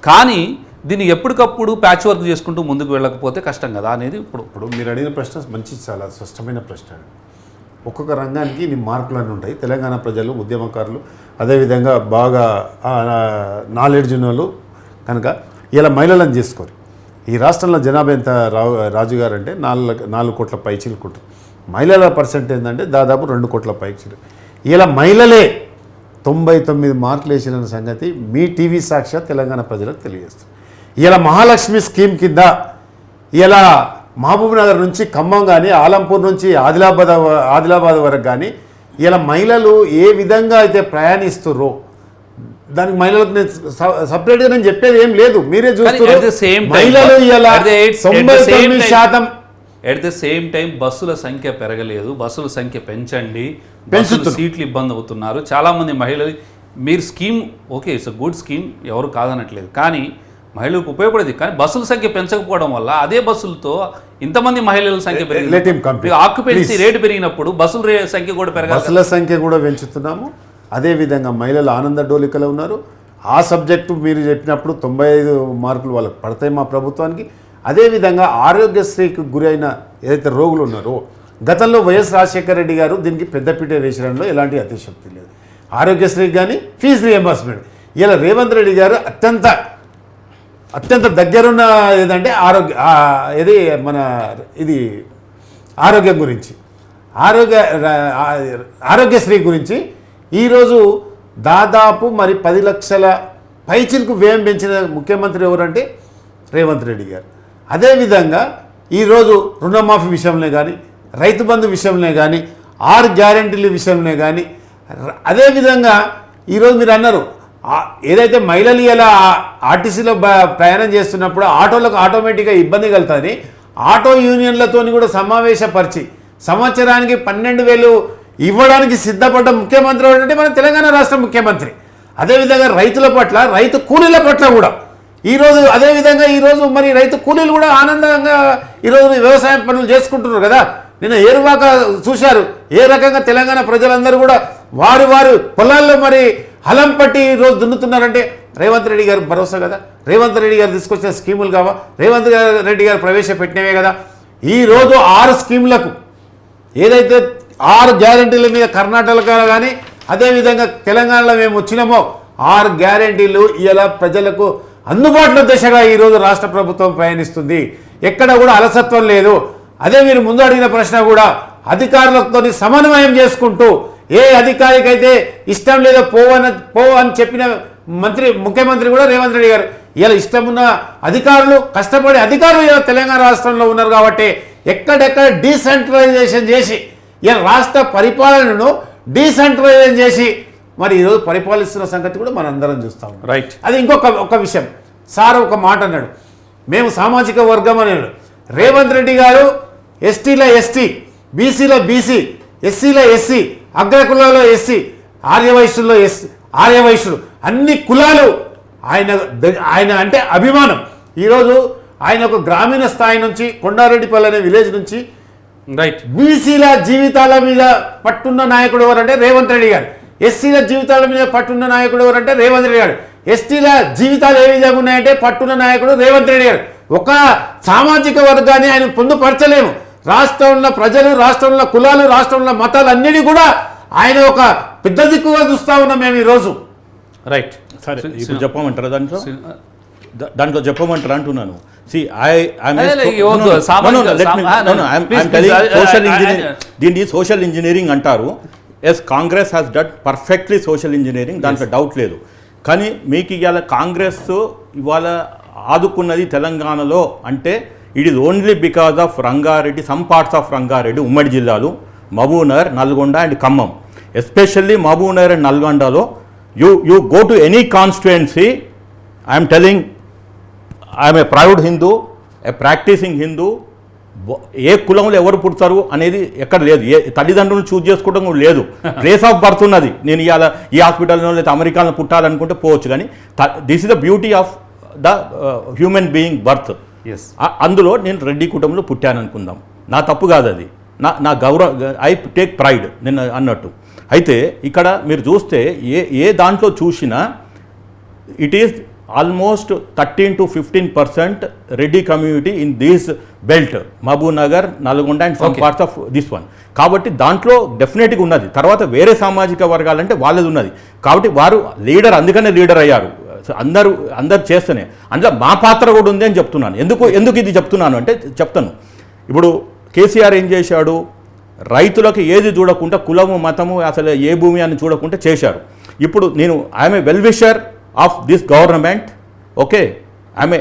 కానీ దీన్ని ఎప్పటికప్పుడు ప్యాచ్ వర్క్ చేసుకుంటూ ముందుకు వెళ్ళకపోతే కష్టం కదా అనేది. ఇప్పుడు మీరు అడిగిన ప్రశ్న మంచి చాలా స్పష్టమైన ప్రశ్న. ఒక్కొక్క రంగానికి ఇన్ని మార్కులు అన్నీ ఉంటాయి. తెలంగాణ ప్రజలు, ఉద్యమకారులు, అదేవిధంగా బాగా నాలెడ్జ్ ఉన్న వాళ్ళు కనుక ఇలా మహిళలను చేసుకోరు. ఈ రాష్ట్రంలో జనాభా ఎంత రాజు గారు అంటే 4 కోట్ల పైచీలు కుటుంబం. మహిళల పర్సెంట్ ఏంటంటే దాదాపు 2 కోట్ల పైచీలు. ఇలా మహిళలే 99 మార్కులు వేసిన సంగతి మీ టీవీ సాక్షాత్ తెలంగాణ ప్రజలకు తెలియజేస్తుంది. ఇలా మహాలక్ష్మి స్కీమ్ కింద ఇలా మహబూబ్ నగర్ నుంచి ఖమ్మం కానీ ఆలంపూర్ నుంచి ఆదిలాబాద్ వరకు కానీ ఇలా మహిళలు ఏ విధంగా అయితే ప్రయాణిస్తుర్రో దానికి మహిళలకు నేను సపరేట్గా నేను చెప్పేది ఏం లేదు, మీరే చూస్తున్నారు. మహిళలు ఇలా 99% ఎట్ ద సేమ్ టైం బస్సుల సంఖ్య పెరగలేదు, బస్సుల సంఖ్య పెంచండి, సీట్లు ఇబ్బంది అవుతున్నారు చాలామంది మహిళలు. మీరు scheme okay, it's good scheme, ఎవరు కాదనట్లేదు, కానీ మహిళలకు ఉపయోగపడేది. కానీ బస్సుల సంఖ్య పెంచకపోవడం వల్ల అదే బస్సులతో ఇంతమంది మహిళల సంఖ్య పెరిగింది, ఆక్యుపెన్సీ రేటు పెరిగినప్పుడు బస్సుల సంఖ్య కూడా పెరగాలి. బస్సుల సంఖ్య కూడా పెంచుతున్నాము. అదేవిధంగా మహిళలు ఆనంద డోలికలో ఉన్నారు. ఆ సబ్జెక్టు మీరు చెప్పినప్పుడు 95 మార్కులు వాళ్ళకి పడతాయి మా ప్రభుత్వానికి. అదేవిధంగా ఆరోగ్యశ్రీకి గురైన ఏదైతే రోగులు ఉన్నారో గతంలో వైఎస్ రాజశేఖర రెడ్డి గారు దీనికి పెద్దపీట వేసడంలో ఎలాంటి అతిశక్తి లేదు. ఆరోగ్యశ్రీకి కానీ ఫీజు రియంబర్స్మెంట్ ఇలా రేవంత్ రెడ్డి గారు అత్యంత దగ్గరున్న ఏదంటే ఆరోగ్యం గురించి ఆరోగ్యశ్రీ గురించి ఈరోజు దాదాపు మరి 10 లక్షల పైచిలకు వ్యయం పెంచిన ముఖ్యమంత్రి ఎవరంటే రేవంత్ రెడ్డి గారు. అదేవిధంగా ఈరోజు రుణమాఫీ విషయంలో కానీ, రైతు బంధు విషయంలో కానీ, 6 గ్యారెంటీల విషయంలో కానీ, అదేవిధంగా ఈరోజు మీరు అన్నారు ఏదైతే మహిళలు ఇలా ఆర్టీసీలో ప్రయాణం చేస్తున్నప్పుడు ఆటోలకు ఆటోమేటిక్గా ఇబ్బంది కలుగుతుంది. ఆటో యూనియన్లతో కూడా సమావేశపరిచి సంవత్సరానికి 12,000 ఇవ్వడానికి సిద్ధపడ్డ ముఖ్యమంత్రి అంటే మన తెలంగాణ రాష్ట్ర ముఖ్యమంత్రి. అదేవిధంగా రైతుల పట్ల, రైతు కూలీల పట్ల కూడా ఈరోజు అదేవిధంగా ఈరోజు మరి రైతు కూలీలు కూడా ఆనందంగా ఈరోజు వ్యవసాయం పనులు చేసుకుంటున్నారు కదా. నిన్న ఏరువాక చూశారు ఏ రకంగా తెలంగాణ ప్రజలందరూ కూడా వారి పొలాల్లో మరి హలం పట్టి ఈరోజు దున్నుతున్నారంటే రేవంత్ రెడ్డి గారు భరోసా కదా, రేవంత్ రెడ్డి గారు తీసుకొచ్చిన స్కీములు కావా, రేవంత్ రెడ్డి గారు ప్రవేశపెట్టినవే కదా. ఈరోజు 6 స్కీములకు ఏదైతే 6 గ్యారెంటీల మీద కర్ణాటక కానీ అదేవిధంగా తెలంగాణలో మేము వచ్చినామో 6 గ్యారెంటీలు ఇలా ప్రజలకు అందుబాటులో దిశగా ఈరోజు రాష్ట్ర ప్రభుత్వం ప్రయాణిస్తుంది. ఎక్కడ కూడా అలసత్వం లేదు. అదే మీరు ముందు అడిగిన ప్రశ్న కూడా అధికారులతో సమన్వయం చేసుకుంటూ ఏ అధికారికైతే ఇష్టం లేదో పోవని చెప్పిన ముఖ్యమంత్రి కూడా రేవంత్ రెడ్డి గారు. ఇలా ఇష్టమున్న అధికారులు కష్టపడే అధికారులు ఇలా తెలంగాణ రాష్ట్రంలో ఉన్నారు కాబట్టి ఎక్కడెక్కడ డీసెంట్రలైజేషన్ చేసి ఇలా రాష్ట్ర పరిపాలనను డీసెంట్రలైజేషన్ చేసి మరి ఈరోజు పరిపాలిస్తున్న సంగతి కూడా మనం అందరం చూస్తాం. రైట్. అది ఒక విషయం. సార్ ఒక మాట అన్నాడు, మేము సామాజిక వర్గం అన్నాడు. రేవంత్ రెడ్డి గారు ఎస్టీల ఎస్టీ, బీసీల బీసీ, ఎస్సీల ఎస్సీ, అగ్రకులాల్లో ఎస్సీ, ఆర్యవైశ్యులు అన్ని కులాలు ఆయన అంటే అభిమానం. ఈరోజు ఆయన ఒక గ్రామీణ స్థాయి నుంచి కొండారెడ్డిపల్లి అనే విలేజ్ నుంచి రైట్ బీసీల జీవితాల మీద పట్టున్న నాయకుడు ఎవరంటే రేవంత్ రెడ్డి గారు. ఎస్సీల జీవితాల మీద పట్టున్న నాయకుడు ఎవరంటే రేవంత్ రెడ్డి గారు. ఎస్టీల జీవితాలు ఏ విధంగా ఉన్నాయంటే పట్టున్న నాయకుడు రేవంత్ రెడ్డి గారు. ఒక సామాజిక వర్గాన్ని ఆయన పొందుపరచలేము. రాష్ట్రంలో ప్రజలు, రాష్ట్రంలో కులాలు, రాష్ట్రంలో మతాలు అన్నిటి కూడా ఆయన ఒక పెద్ద దిక్కుగా చూస్తా ఉన్నాం మేము ఈరోజు. రైట్. సరే, ఇప్పుడు చెప్పమంటారా దాంట్లో చెప్పమంటారా అంటున్నాను. దీన్ని సోషల్ ఇంజనీరింగ్ అంటారు. Yes, Congress has done perfectly social engineering, దాంట్లో డౌట్ లేదు. కానీ మీకు ఇవాళ కాంగ్రెస్ ఇవాళ ఆదుకున్నది తెలంగాణలో అంటే it is only because of Rangareddy, some parts of Rangareddy ఉమ్మడి జిల్లాలు, Mahabubnagar, Nalgonda and Khammam. Especially Mahabubnagar and నల్గొండలో you go to any constituency, I'm telling, I'm a proud Hindu, a practising Hindu. ఏ కులంలో ఎవరు పుడతారు అనేది ఎక్కడ లేదు. ఏ తల్లిదండ్రులు చూజ్ చేసుకోవడం కూడా లేదు. ప్లేస్ ఆఫ్ బర్త్ ఉన్నది. నేను ఇవాళ ఈ హాస్పిటల్లో లేదా అమెరికాలో పుట్టాలనుకుంటే పోవచ్చు, కానీ this is the beauty of the human being birth. అందులో నేను రెడ్డి కుటుంబంలో పుట్టాను అనుకుందాం, నా తప్పు కాదు అది, నా గౌరవ, ఐ టేక్ ప్రైడ్ నేను అన్నట్టు. అయితే ఇక్కడ మీరు చూస్తే ఏ దాంట్లో చూసినా it is almost 13 to 15% Reddy community in this belt, Mahabubnagar, Nalgonda and some parts of this one. కాబట్టి దాంట్లో డెఫినెట్గా ఉన్నది. తర్వాత వేరే సామాజిక వర్గాలంటే వాళ్ళది ఉన్నది. కాబట్టి వారు లీడర్, అందుకనే లీడర్ అయ్యారు. అందరు చేస్తేనే అందులో మా పాత్ర కూడా ఉంది అని చెప్తున్నాను. ఎందుకు ఇది చెప్తున్నాను అంటే చెప్తాను. ఇప్పుడు కేసీఆర్ ఏం చేశాడు, రైతులకు ఏది చూడకుండా, కులము మతము అసలు ఏ భూమి అని చూడకుండా చేశారు. ఇప్పుడు నేను I'm a well wisher of this government. Okay, I'm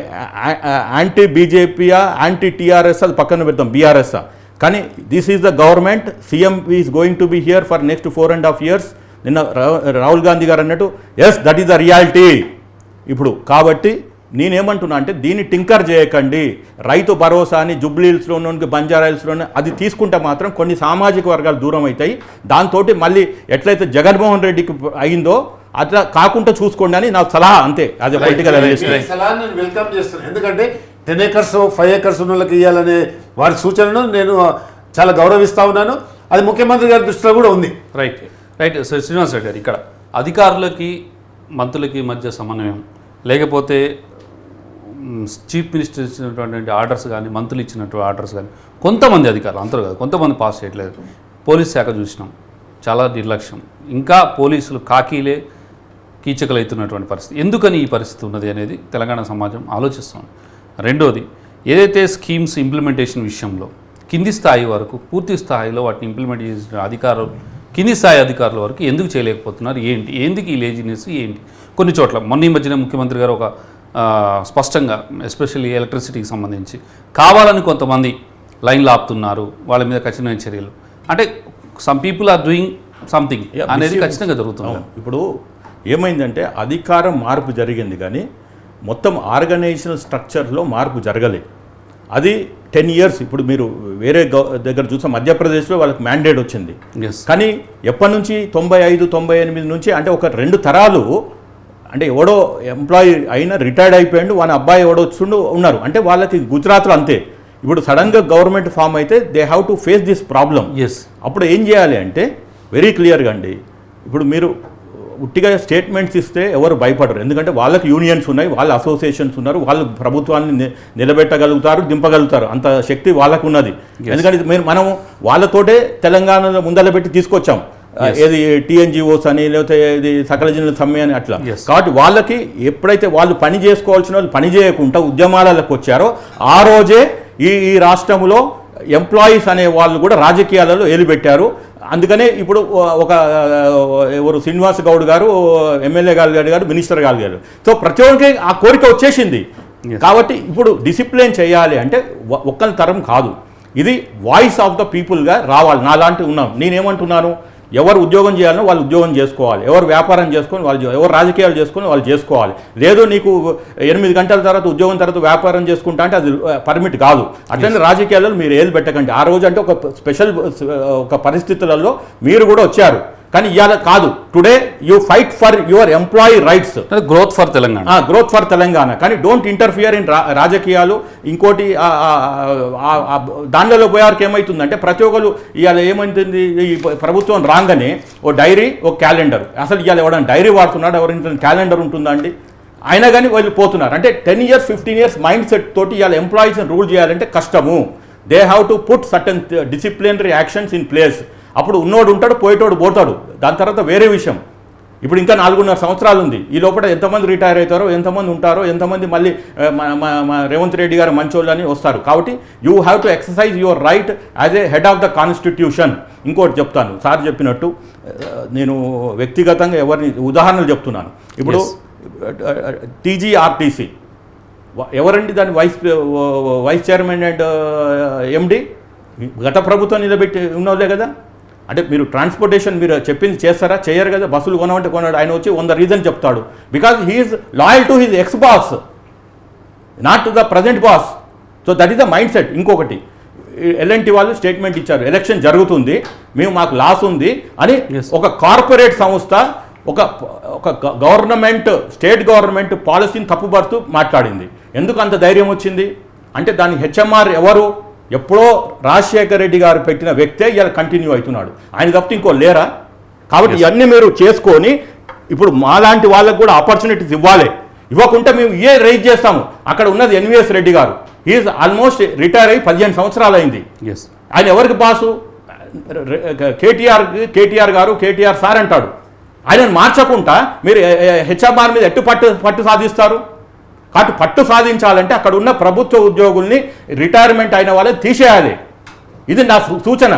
anti బీజేపీయా యాంటీ టీఆర్ఎస్ అది పక్కన పెడతాం, బీఆర్ఎస్. కానీ this is the government. CM is going to be here for next 4.5 years. నిన్న రాహుల్ గాంధీ గారు అన్నట్టు yes that is the reality. ఇప్పుడు కాబట్టి నేనేమంటున్నా అంటే దీన్ని టింకర్ చేయకండి. రైతు భరోసా అని జుబ్లీహిల్స్లోనూ బంజారాహిల్స్లోనూ అది తీసుకుంటే మాత్రం కొన్ని సామాజిక వర్గాలు దూరం అవుతాయి. దాంతో మళ్ళీ ఎట్లయితే జగన్మోహన్ రెడ్డికి అయిందో అట్లా కాకుండా చూసుకోండి అని నా సలహా, అంతే. అదే పొలిటికల్ సలహాన్ని నేను వెల్కమ్ చేస్తున్నాను. ఎందుకంటే 10 acres 5 acres ఉన్న వాళ్ళకి ఇవ్వాలనే వారి సూచనను నేను చాలా గౌరవిస్తా ఉన్నాను. అది ముఖ్యమంత్రి గారి దృష్టిలో కూడా ఉంది. Right right. శ్రీనివాస్ రెడ్డి గారు, ఇక్కడ అధికారులకి మంత్రులకి మధ్య సమన్వయం లేకపోతే చీఫ్ మినిస్టర్ ఇచ్చినటువంటి ఆర్డర్స్ కానీ మంత్రులు ఇచ్చినటువంటి ఆర్డర్స్ కానీ కొంతమంది అధికారులు, అందరూ కాదు, కొంతమంది పాస్ చేయట్లేదు. పోలీస్ శాఖ చూసినాం, చాలా నిర్లక్ష్యం. ఇంకా పోలీసులు కాకీలే కీచకలు అవుతున్నటువంటి పరిస్థితి. ఎందుకని ఈ పరిస్థితి ఉన్నది అనేది తెలంగాణ సమాజం ఆలోచిస్తాం. రెండోది, ఏదైతే స్కీమ్స్ ఇంప్లిమెంటేషన్ విషయంలో కింది స్థాయి వరకు పూర్తి స్థాయిలో వాటిని ఇంప్లిమెంట్ చేసిన అధికారులు, కింది స్థాయి అధికారుల వరకు ఎందుకు చేయలేకపోతున్నారు? ఎందుకు ఈ లేజినెస్ ఏంటి? కొన్ని చోట్ల మొన్న ఈ మధ్యన ముఖ్యమంత్రి గారు ఒక స్పష్టంగా ఎస్పెషల్లీ ఎలక్ట్రిసిటీకి సంబంధించి కావాలని కొంతమంది లైన్లు ఆపుతున్నారు, వాళ్ళ మీద ఖచ్చితమైన చర్యలు, అంటే some people are doing something అనేది ఖచ్చితంగా జరుగుతుంది. ఇప్పుడు ఏమైందంటే అధికారం మార్పు జరిగింది కానీ మొత్తం ఆర్గనైజేషనల్ స్ట్రక్చర్లో మార్పు జరగలేదు. అది 10 years. ఇప్పుడు మీరు వేరే దగ్గర చూస్తే మధ్యప్రదేశ్లో వాళ్ళకి మ్యాండేట్ వచ్చింది. కానీ ఎప్పటి నుంచి 95-98 నుంచి అంటే ఒక 2 తరాలు అంటే ఎవడో ఎంప్లాయీ అయినా రిటైర్డ్ అయిపోయాడు, వాళ్ళ అబ్బాయి ఎవడో వచ్చుండు ఉన్నారు. అంటే వాళ్ళకి గుజరాత్లో అంతే. ఇప్పుడు సడన్గా గవర్నమెంట్ ఫామ్ అయితే they have to face this problem. అప్పుడు ఏం చేయాలి అంటే వెరీ క్లియర్గా అండి, ఇప్పుడు మీరు ఉట్టిగా స్టేట్మెంట్స్ ఇస్తే ఎవరు భయపడరు. ఎందుకంటే వాళ్ళకి యూనియన్స్ ఉన్నాయి, వాళ్ళ అసోసియేషన్స్ ఉన్నారు, వాళ్ళు ప్రభుత్వాన్ని నిలబెట్టగలుగుతారు, దింపగలుగుతారు, అంత శక్తి వాళ్ళకు ఉన్నది. ఎందుకంటే మనం వాళ్ళతోటే తెలంగాణలో ముందర పెట్టి తీసుకొచ్చాం. ఏది టీఎన్జిఓస్ అని లేకపోతే ఇది సకల జనుల సమ్మె అని అట్లా. కాబట్టి వాళ్ళకి ఎప్పుడైతే వాళ్ళు పని చేసుకోవాల్సిన వాళ్ళు పని చేయకుండా ఉద్యమాలకు వచ్చారో ఆ రోజే ఈ రాష్ట్రంలో ఎంప్లాయీస్ అనే వాళ్ళు కూడా రాజకీయాలలో ఏలుపెట్టారు. అందుకనే ఇప్పుడు ఒక ఎవరు శ్రీనివాస్ గౌడ్ గారు ఎమ్మెల్యే గారు మినిస్టర్ గారు. సో ప్రతి ఒక్కరికి ఆ కోరిక వచ్చేసింది. కాబట్టి ఇప్పుడు డిసిప్లిన్ చేయాలి అంటే ఒక్కరి తరం కాదు, ఇది వాయిస్ ఆఫ్ ద పీపుల్గా రావాలి. నాలాంటి ఉన్నాను. నేనేమంటున్నాను, ఎవరు ఉద్యోగం చేయాలనో వాళ్ళు ఉద్యోగం చేసుకోవాలి, ఎవరు వ్యాపారం చేసుకొని వాళ్ళు, ఎవరు రాజకీయాలు చేసుకొని వాళ్ళు చేసుకోవాలి. లేదు నీకు 8 గంటల తర్వాత ఉద్యోగం తర్వాత వ్యాపారం చేసుకుంటా అంటే అది పర్మిట్ కాదు. అట్లనే రాజకీయాలలో మీరు ఏలు పెట్టకండి. ఆ రోజు అంటే ఒక స్పెషల్ ఒక పరిస్థితులలో మీరు కూడా వచ్చారు, కానీ ఇవాళ కాదు. Today you fight for your employee rights, growth for Telangana, growth for Telangana. కానీ డోంట్ ఇంటర్ఫియర్ ఇన్ రాజకీయాలు. ఇంకోటి దానిలో పోయారికి ఏమవుతుందంటే ప్రతి ఒక్కరు ఇవాళ ఏమవుతుంది, ఈ ప్రభుత్వం రాగానే ఓ డైరీ ఓ క్యాలెండర్. అసలు ఇవాళ ఎవడన్నా డైరీ వాడుతున్నాడు, ఎవరైనా క్యాలెండర్ ఉంటుందా అండి? అయినా కానీ వాళ్ళు పోతున్నారు. అంటే 10 years 15 years మైండ్ సెట్ తోటి ఇవాళ ఎంప్లాయీస్ని రూల్ చేయాలంటే కష్టము. They have to put certain disciplinary actions in place. అప్పుడు ఉన్నోడు ఉంటాడు, పోయేటోడు పోతాడు, దాని తర్వాత వేరే విషయం. ఇప్పుడు ఇంకా 4.5 సంవత్సరాలు ఉంది. ఈ లోపల ఎంతమంది రిటైర్ అవుతారో, ఎంతమంది ఉంటారో, ఎంతమంది మళ్ళీ రేవంత్ రెడ్డి గారు మంచోళ్ళు అని వస్తారు. కాబట్టి you have to exercise your right as a head of the constitution. ఇంకోటి చెప్తాను, సార్ చెప్పినట్టు నేను వ్యక్తిగతంగా ఎవరిని ఉదాహరణలు చెప్తున్నాను. ఇప్పుడు టీజీఆర్టీసీ ఎవరండి దాని వైస్ చైర్మన్ అండ్ ఎండి గత ప్రభుత్వం నిలబెట్టి ఉన్నోళ్ళే కదా. అంటే మీరు ట్రాన్స్పోర్టేషన్ మీరు చెప్పింది చేస్తారా? చేయరు కదా. బస్సులు కొనమంటే కొన్నాడు, ఆయన వచ్చి 100 రీజన్ చెప్తాడు. Because he's loyal to his ex boss, not to the present boss. So that is the mind set. ఇంకొకటి, ఎల్ఎన్టీ వాళ్ళు స్టేట్మెంట్ ఇచ్చారు, ఎలక్షన్ జరుగుతుంది, మాకు లాస్ ఉంది అని. ఒక కార్పొరేట్ సంస్థ ఒక గవర్నమెంట్, స్టేట్ గవర్నమెంట్ పాలసీని తప్పుపడుతూ మాట్లాడింది. ఎందుకు అంత ధైర్యం వచ్చింది అంటే దాని హెచ్ఎంఆర్ ఎవరు? ఎప్పుడో రాజశేఖర రెడ్డి గారు పెట్టిన వ్యక్తే ఇలా కంటిన్యూ అవుతున్నాడు. ఆయన తప్పితే ఇంకో లేరా? కాబట్టి ఇవన్నీ మీరు చేసుకొని ఇప్పుడు మాలాంటి వాళ్ళకు కూడా ఆపర్చునిటీస్ ఇవ్వాలి. ఇవ్వకుంటే మేము రైజ్ చేస్తాము. అక్కడ ఉన్నది ఎన్విఎస్ రెడ్డి గారు, హీఈస్ ఆల్మోస్ట్ రిటైర్ అయ్యి 15 సంవత్సరాలు అయింది. ఆయన ఎవరికి బాసు? కేటీఆర్ గారు, కేటీఆర్ సార్ అంటాడు. ఆయనను మార్చకుండా మీరు హెచ్ఎంఆర్ మీద పట్టు సాధిస్తారు. కాబట్టి పట్టు సాధించాలంటే అక్కడ ఉన్న ప్రభుత్వ ఉద్యోగుల్ని రిటైర్మెంట్ అయిన వాళ్ళని తీసేయాలి. ఇది నా సూచన.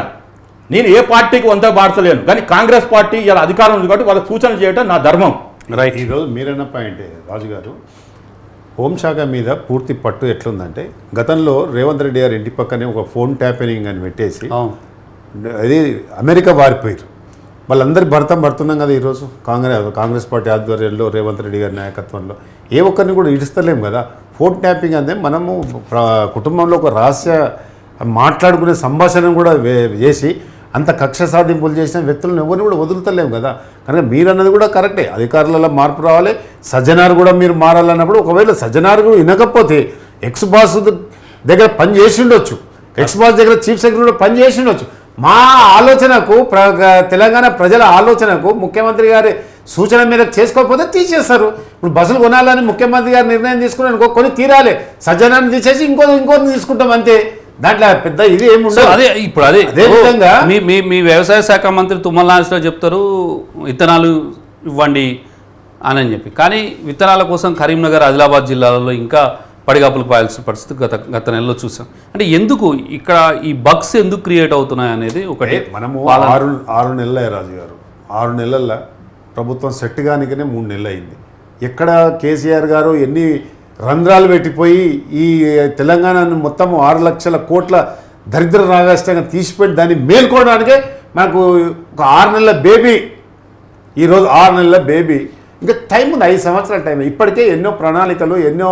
నేను ఏ పార్టీకి వంత బార్చలేను, కానీ కాంగ్రెస్ పార్టీ ఇలా అధికారం ఉంది కాబట్టి వాళ్ళకి సూచనలు చేయడం నా ధర్మం. రైట్. ఈరోజు మీరన్న పాయింట్ రాజుగారు, హోంశాఖ మీద పూర్తి పట్టు ఎట్లుందంటే, గతంలో రేవంత్ రెడ్డి గారి ఇంటి పక్కనే ఒక ఫోన్ ట్యాపరింగ్ అని పెట్టేసి అది అమెరికా వారిపోయారు. వాళ్ళందరి భర్తం పడుతున్నాం కదా ఈరోజు కాంగ్రెస్ పార్టీ ఆధ్వర్యంలో రేవంత్ రెడ్డి గారి నాయకత్వంలో. ఏ ఒక్కరిని కూడా ఇడుస్తలేం కదా. ఫోన్ ట్యాపింగ్ అంటే మనము కుటుంబంలో ఒక రహస్య మాట్లాడుకునే సంభాషణ కూడా చేసి అంత కక్ష సాధింపులు చేసిన వ్యక్తులను ఎవరిని కూడా వదులుతలేము కదా. కనుక మీరన్నది కూడా కరెక్టే, అధికారులలో మార్పు రావాలి, సజ్జనారు కూడా మీరు మారాలన్నప్పుడు, ఒకవేళ సజ్జనారు కూడా వినకపోతే ఎక్స్ బాస్ దగ్గర పని చేసి ఉండొచ్చు, ఎక్స్ బాస్ దగ్గర చీఫ్ సెక్రటరీ కూడా పని చేసి ఉండొచ్చు. మా ఆలోచనకు తెలంగాణ ప్రజల ఆలోచనకు ముఖ్యమంత్రి గారి సూచన మీద చేసుకోకపోతే తీసేస్తారు. ఇప్పుడు బస్సులు కొనాలని ముఖ్యమంత్రి గారు నిర్ణయం తీసుకున్నాను, కొని తీరాలి, సజ్జనాన్ని తీసేసి ఇంకోని తీసుకుంటాం అంతే. దాంట్లో పెద్ద ఇది ఏమి ఉండదు. అదే ఇప్పుడు అదే విధంగా మీ వ్యవసాయ శాఖ మంత్రి తుమ్మల నాగేశ్వరరావు చెప్తారు విత్తనాలు ఇవ్వండి అని చెప్పి, కానీ విత్తనాల కోసం కరీంనగర్, ఆదిలాబాద్ జిల్లాలలో ఇంకా పడిగాపులకు పాయాల్సిన పరిస్థితి గత నెలలో చూసాం. అంటే ఎందుకు ఇక్కడ ఈ బగ్స్ ఎందుకు క్రియేట్ అవుతున్నాయి అనేది ఒకటి. మనము 6 నెలలే రాజు గారు, 6 నెలల ప్రభుత్వం సెట్ కానికనే 3 నెలలు అయింది. ఎక్కడ కేసీఆర్ గారు ఎన్ని రంధ్రాలు పెట్టిపోయి ఈ తెలంగాణను మొత్తం 6 లక్షల కోట్ల దరిద్ర రాగష్టంగా తీసిపెట్టి దాన్ని మేల్కోవడానికే మనకు ఒక 6 నెలల బేబీ, ఈరోజు 6 నెలల బేబీ. ఇంకా టైం ఉంది, 5 సంవత్సరాల టైం. ఇప్పటికే ఎన్నో ప్రణాళికలు, ఎన్నో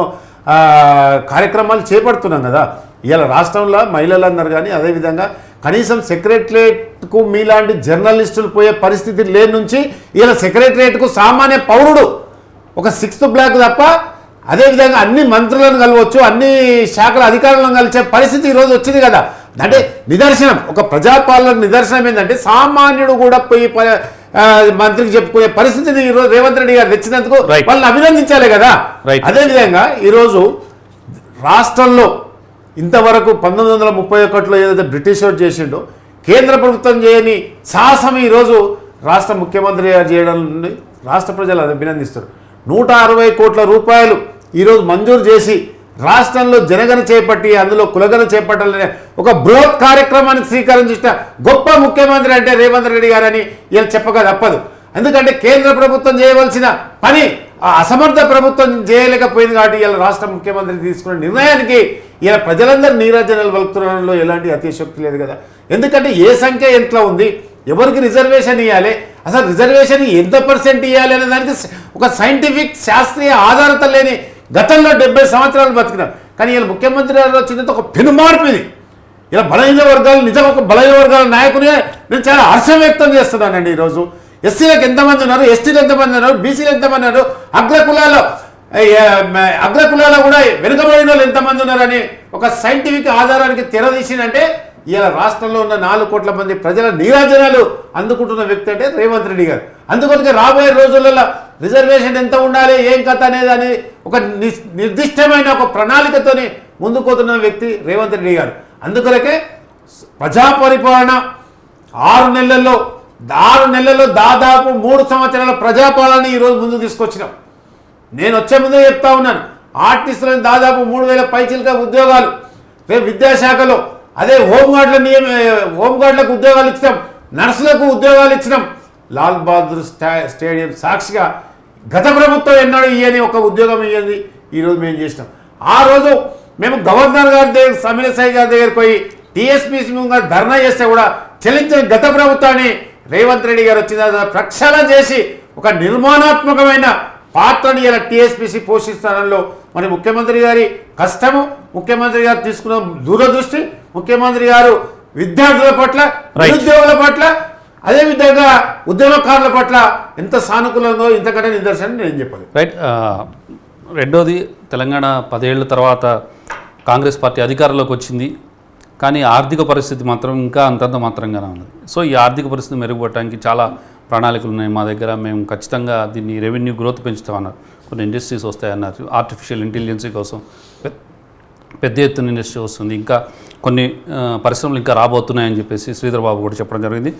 కార్యక్రమాలు చేపడుతున్నాం కదా. ఇవాళ రాష్ట్రంలో మహిళలందరూ కానీ, అదేవిధంగా కనీసం సెక్రటరియట్కు మీలాంటి జర్నలిస్టులు పోయే పరిస్థితి లేని నుంచి ఇలా సెక్రటరియట్కు సామాన్య పౌరుడు ఒక 6th బ్లాక్ తప్ప, అదేవిధంగా అన్ని మంత్రులను కలవచ్చు, అన్ని శాఖల అధికారులను కలిసే పరిస్థితి ఈరోజు వచ్చింది కదా. అంటే నిదర్శనం, ఒక ప్రజాపాలన నిదర్శనం ఏంటంటే సామాన్యుడు కూడా పోయి మంత్రికి చెప్పుకునే పరిస్థితిని ఈరోజు రేవంత్ రెడ్డి గారు తెచ్చినందుకు వాళ్ళని అభినందించాలి కదా. అదేవిధంగా ఈరోజు రాష్ట్రంలో ఇంతవరకు 1931లో ఏదైతే బ్రిటిష్ వాడు చేసిండో కేంద్ర ప్రభుత్వం చేయని సాహసం ఈరోజు రాష్ట్ర ముఖ్యమంత్రి గారు చేయడం రాష్ట్ర ప్రజలు అభినందిస్తారు. 160 కోట్ల రూపాయలు ఈరోజు మంజూరు చేసి రాష్ట్రంలో జనగణ చేపట్టి అందులో కులగణ చేపట్టాలనే ఒక బృహత్ కార్యక్రమానికి శ్రీకారం చుట్టిన గొప్ప ముఖ్యమంత్రి అంటే రేవంత్ రెడ్డి గారని ఇలా చెప్పక తప్పదు. ఎందుకంటే కేంద్ర ప్రభుత్వం చేయవలసిన పని అసమర్థ ప్రభుత్వం చేయలేకపోయింది కాబట్టి ఇలా రాష్ట్ర ముఖ్యమంత్రి తీసుకున్న నిర్ణయానికి ఇలా ప్రజలందరూ నీరాజనాలు వలుపుతున్నలో ఎలాంటి అతిశక్తి లేదు కదా. ఎందుకంటే ఏ సంఖ్య ఎంత ఉంది, ఎవరికి రిజర్వేషన్ ఇవ్వాలి, అసలు రిజర్వేషన్ ఎంత % ఇవ్వాలి అనే దానికి ఒక సైంటిఫిక్ శాస్త్రీయ ఆధారత లేని గతంలో 70 సంవత్సరాలు బతికినాం. కానీ ఇలా ముఖ్యమంత్రి గారు వచ్చినంత ఒక పెనుమార్పు ఇది. ఇలా బలహీన వర్గాలు నిజం ఒక బలహీన వర్గాల నాయకునిగా నేను చాలా హర్షం వ్యక్తం చేస్తున్నానండి. ఈరోజు ఎస్సీలకు ఎంతమంది ఉన్నారు, ఎస్టీలు ఎంతమంది ఉన్నారు, బీసీలు ఎంతమంది ఉన్నారు, అగ్రకులాల్లో కూడా వెనుకబడిన వాళ్ళు ఎంతమంది ఉన్నారని ఒక సైంటిఫిక్ ఆధారానికి తెరదీసిందంటే ఇలా రాష్ట్రంలో ఉన్న 4 కోట్ల మంది ప్రజల నీరాజనాలు అందుకుంటున్న వ్యక్తి అంటే రేవంత్ రెడ్డి గారు. అందుకొనికే రాబోయే రోజులలో రిజర్వేషన్ ఎంత ఉండాలి, ఏం కథ అనేది అని ఒక నిర్దిష్టమైన ఒక ప్రణాళికతోని ముందుకుపోతున్న వ్యక్తి రేవంత్ రెడ్డి గారు. అందుకొరకే ప్రజా పరిపాలన 6 నెలల్లో దాదాపు 3 సంవత్సరాల ప్రజాపాలన ఈరోజు ముందుకు తీసుకొచ్చినాం. నేను వచ్చే ముందే చెప్తా ఉన్నాను, ఆర్టిస్టులను దాదాపు 3000 పైచిలుగా ఉద్యోగాలు, రేపు విద్యాశాఖలో అదే హోంగార్డులకు ఉద్యోగాలు ఇచ్చినాం, నర్సులకు ఉద్యోగాలు ఇచ్చినాం. లాల్ బహదూర్ స్టేడియం సాక్షిగా గత ప్రభుత్వం ఎన్నడూ ఇయ్యని ఒక ఉద్యోగం ఇయ్యంది ఈరోజు మేము చేసినాం. ఆ రోజు మేము గవర్నర్ గారి దగ్గర, తమిళసాయి గారి దగ్గరికి పోయి టీఎస్పీసీ గారు ధర్నా చేస్తే కూడా చెల్లించిన గత ప్రభుత్వాన్ని రేవంత్ రెడ్డి గారు వచ్చిన ప్రక్షాళన చేసి ఒక నిర్మాణాత్మకమైన పాత్రని ఇలా టీఎస్పీసీ పోషిస్తానంలో మరి ముఖ్యమంత్రి గారి కష్టము, ముఖ్యమంత్రి గారు తీసుకున్న దూరదృష్టి, ముఖ్యమంత్రి గారు విద్యార్థుల పట్ల, నిరుద్యోగుల పట్ల, అదేవిధంగా ఉద్యమకారుల పట్ల ఎంత సానుకూలంగా ఇంతకంటే నిదర్శనం నేను చెప్పాలి. రైట్. రెండోది, తెలంగాణ 10 ఏళ్ల తర్వాత కాంగ్రెస్ పార్టీ అధికారంలోకి వచ్చింది, కానీ ఆర్థిక పరిస్థితి మాత్రం ఇంకా అంతంత మాత్రంగానే ఉంది. సో ఈ ఆర్థిక పరిస్థితి మెరుగుపడటానికి చాలా ప్రణాళికలు ఉన్నాయి మా దగ్గర. మేము ఖచ్చితంగా దీన్ని రెవెన్యూ గ్రోత్ పెంచుతామన్నారు, కొన్ని ఇండస్ట్రీస్ వస్తాయన్నారు, ఆర్టిఫిషియల్ ఇంటెలిజెన్సీ కోసం పెద్ద ఎత్తున ఇండస్ట్రీ వస్తుంది, ఇంకా కొన్ని పరిశ్రమలు ఇంకా రాబోతున్నాయని చెప్పేసి శ్రీధర్ బాబు కూడా చెప్పడం జరిగింది.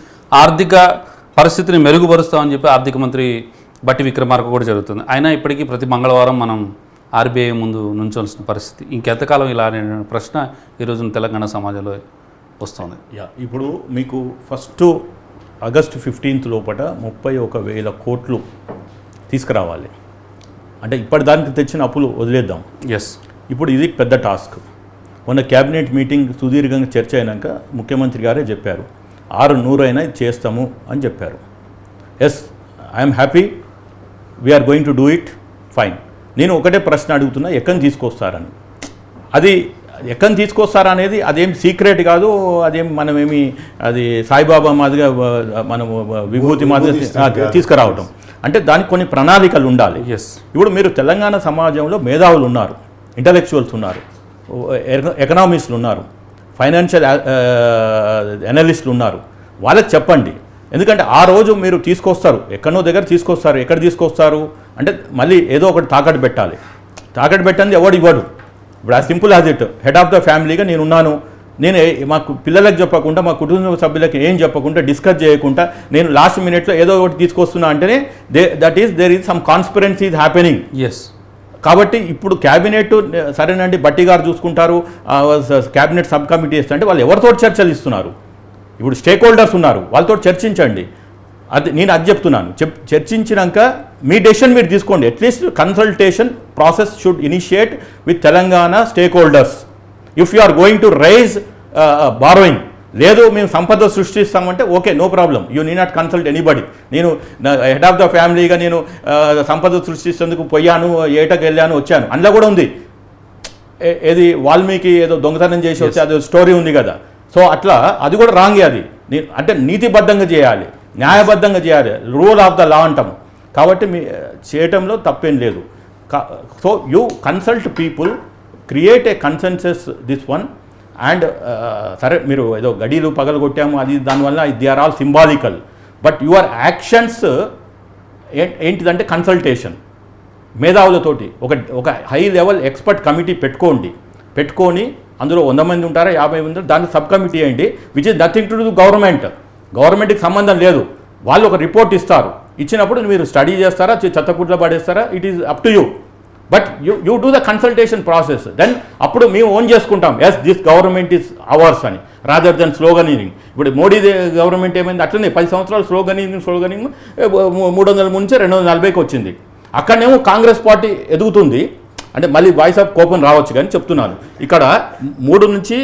ఆర్థిక పరిస్థితిని మెరుగుపరుస్తామని చెప్పి ఆర్థిక మంత్రి బట్టి విక్రమార్క కూడా జరుగుతుంది. అయినా ఇప్పటికీ ప్రతి మంగళవారం మనం ఆర్బీఐ ముందు నుంచోవలసిన పరిస్థితి ఇంకెంతకాలం ఇలా అనే ప్రశ్న ఈరోజు తెలంగాణ సమాజంలో వస్తుంది. ఇప్పుడు మీకు ఫస్ట్ ఆగస్టు 15th లోపల 31,000 కోట్లు తీసుకురావాలి. అంటే ఇప్పటిదానికి తెచ్చిన అప్పులు వదిలేద్దాం. ఎస్, ఇప్పుడు ఇది పెద్ద టాస్క్. మొన్న క్యాబినెట్ మీటింగ్ సుదీర్ఘంగా చర్చ అయినాక ముఖ్యమంత్రి గారే చెప్పారు 600 అయినా ఇది చేస్తాము అని చెప్పారు. Yes, I'm happy, we're going to do it, fine. నేను ఒకటే ప్రశ్న అడుగుతున్నా, ఎక్కడి తీసుకొస్తారని. అది ఎక్కడి తీసుకొస్తారా అనేది అదేం సీక్రెట్ కాదు, అదేం మనమేమి అది సాయిబాబా మాదిరిగా మనము విభూతి మాదిరిగా తీసుకురావటం. అంటే దానికి కొన్ని ప్రణాళికలు ఉండాలి. ఇప్పుడు మీరు తెలంగాణ సమాజంలో మేధావులు ఉన్నారు, ఇంటలెక్చువల్స్ ఉన్నారు, ఎకనామిస్టులు ఉన్నారు, ఫైనాన్షియల్ అనలిస్టులు ఉన్నారు. వాళ్ళకి చెప్పండి. ఎందుకంటే ఆ రోజు మీరు తీసుకొస్తారు, ఎక్కడో దగ్గర తీసుకొస్తారు. ఎక్కడ తీసుకొస్తారు అంటే మళ్ళీ ఏదో ఒకటి తాకట్టు పెట్టాలి. తాకట్టు పెట్టండి ఎవడు ఇవ్వడు. ఇప్పుడు ఆ simple as it, head of the ఫ్యామిలీగా నేను ఉన్నాను. నేను మాకు పిల్లలకు చెప్పకుండా, మా కుటుంబ సభ్యులకి ఏం చెప్పకుండా, డిస్కస్ చేయకుండా నేను లాస్ట్ మినిట్లో ఏదో ఒకటి తీసుకొస్తున్నా అంటేనే there is some conspiracy is happening. Yes. కాబట్టి ఇప్పుడు క్యాబినెట్ సరేనండి బట్టి గారు చూసుకుంటారు, క్యాబినెట్ సబ్ కమిటీ వేస్తే అంటే వాళ్ళు ఎవరితో చర్చలు ఇస్తున్నారు. ఇప్పుడు స్టేక్ హోల్డర్స్ ఉన్నారు, వాళ్ళతో చర్చించండి. నేను అది చెప్తున్నాను. చర్చించినాక మీ డెసిషన్ మీరు తీసుకోండి. At least consultation process should initiate with Telangana stake holders if you are going to raise borrowing. లేదు మేము సంపద సృష్టిస్తామంటే okay, no problem, you need not consult anybody. నేను హెడ్ ఆఫ్ ద ఫ్యామిలీగా నేను సంపద సృష్టిస్తేందుకు పోయాను, ఏటకి వెళ్ళాను, వచ్చాను, అందులో కూడా ఉంది. ఏది వాల్మీకి ఏదో దొంగతనం చేసి వచ్చి అది స్టోరీ ఉంది కదా. సో అట్లా అది కూడా రాంగే. అది అంటే నీతిబద్ధంగా చేయాలి, న్యాయబద్ధంగా చేయాలి, రూల్ ఆఫ్ ద లా అంటాము. కాబట్టి మీ చేయటంలో తప్పేం లేదు. So you consult people, create a consensus this one. And సరే మీరు ఏదో గడీలు పగలు కొట్టాము అది దానివల్ల they are all symbolical. But your actions ఏంటిదంటే కన్సల్టేషన్ మేధావులతోటి ఒక హై లెవెల్ ఎక్స్పర్ట్ కమిటీ పెట్టుకొని అందులో 100 మంది ఉంటారా, 50 మంది ఉంటారా, దాన్ని సబ్ కమిటీ అయ్యండి. Which is nothing to do గవర్నమెంట్కి సంబంధం లేదు. వాళ్ళు ఒక రిపోర్ట్ ఇస్తారు, ఇచ్చినప్పుడు మీరు స్టడీ చేస్తారా, చెత్తకుట్లో పడేస్తారా, it is up to you. But you do the consultation process. Then అప్పుడు మేము ఓన్ చేసుకుంటాం, yes this government is ours అని, రాదర్ దెన్ స్లోగనింగ్. ఇప్పుడు మోడీ గవర్నమెంట్ ఏమైంది అట్లనే 10 సంవత్సరాలు స్లోగనింగ్ 300 నుంచి 240కి వచ్చింది. అక్కడనేమో కాంగ్రెస్ పార్టీ ఎదుగుతుంది. అంటే మళ్ళీ వాయిస్ ఆఫ్ కోపం రావచ్చు కానీ చెప్తున్నాను, ఇక్కడ 3 నుంచి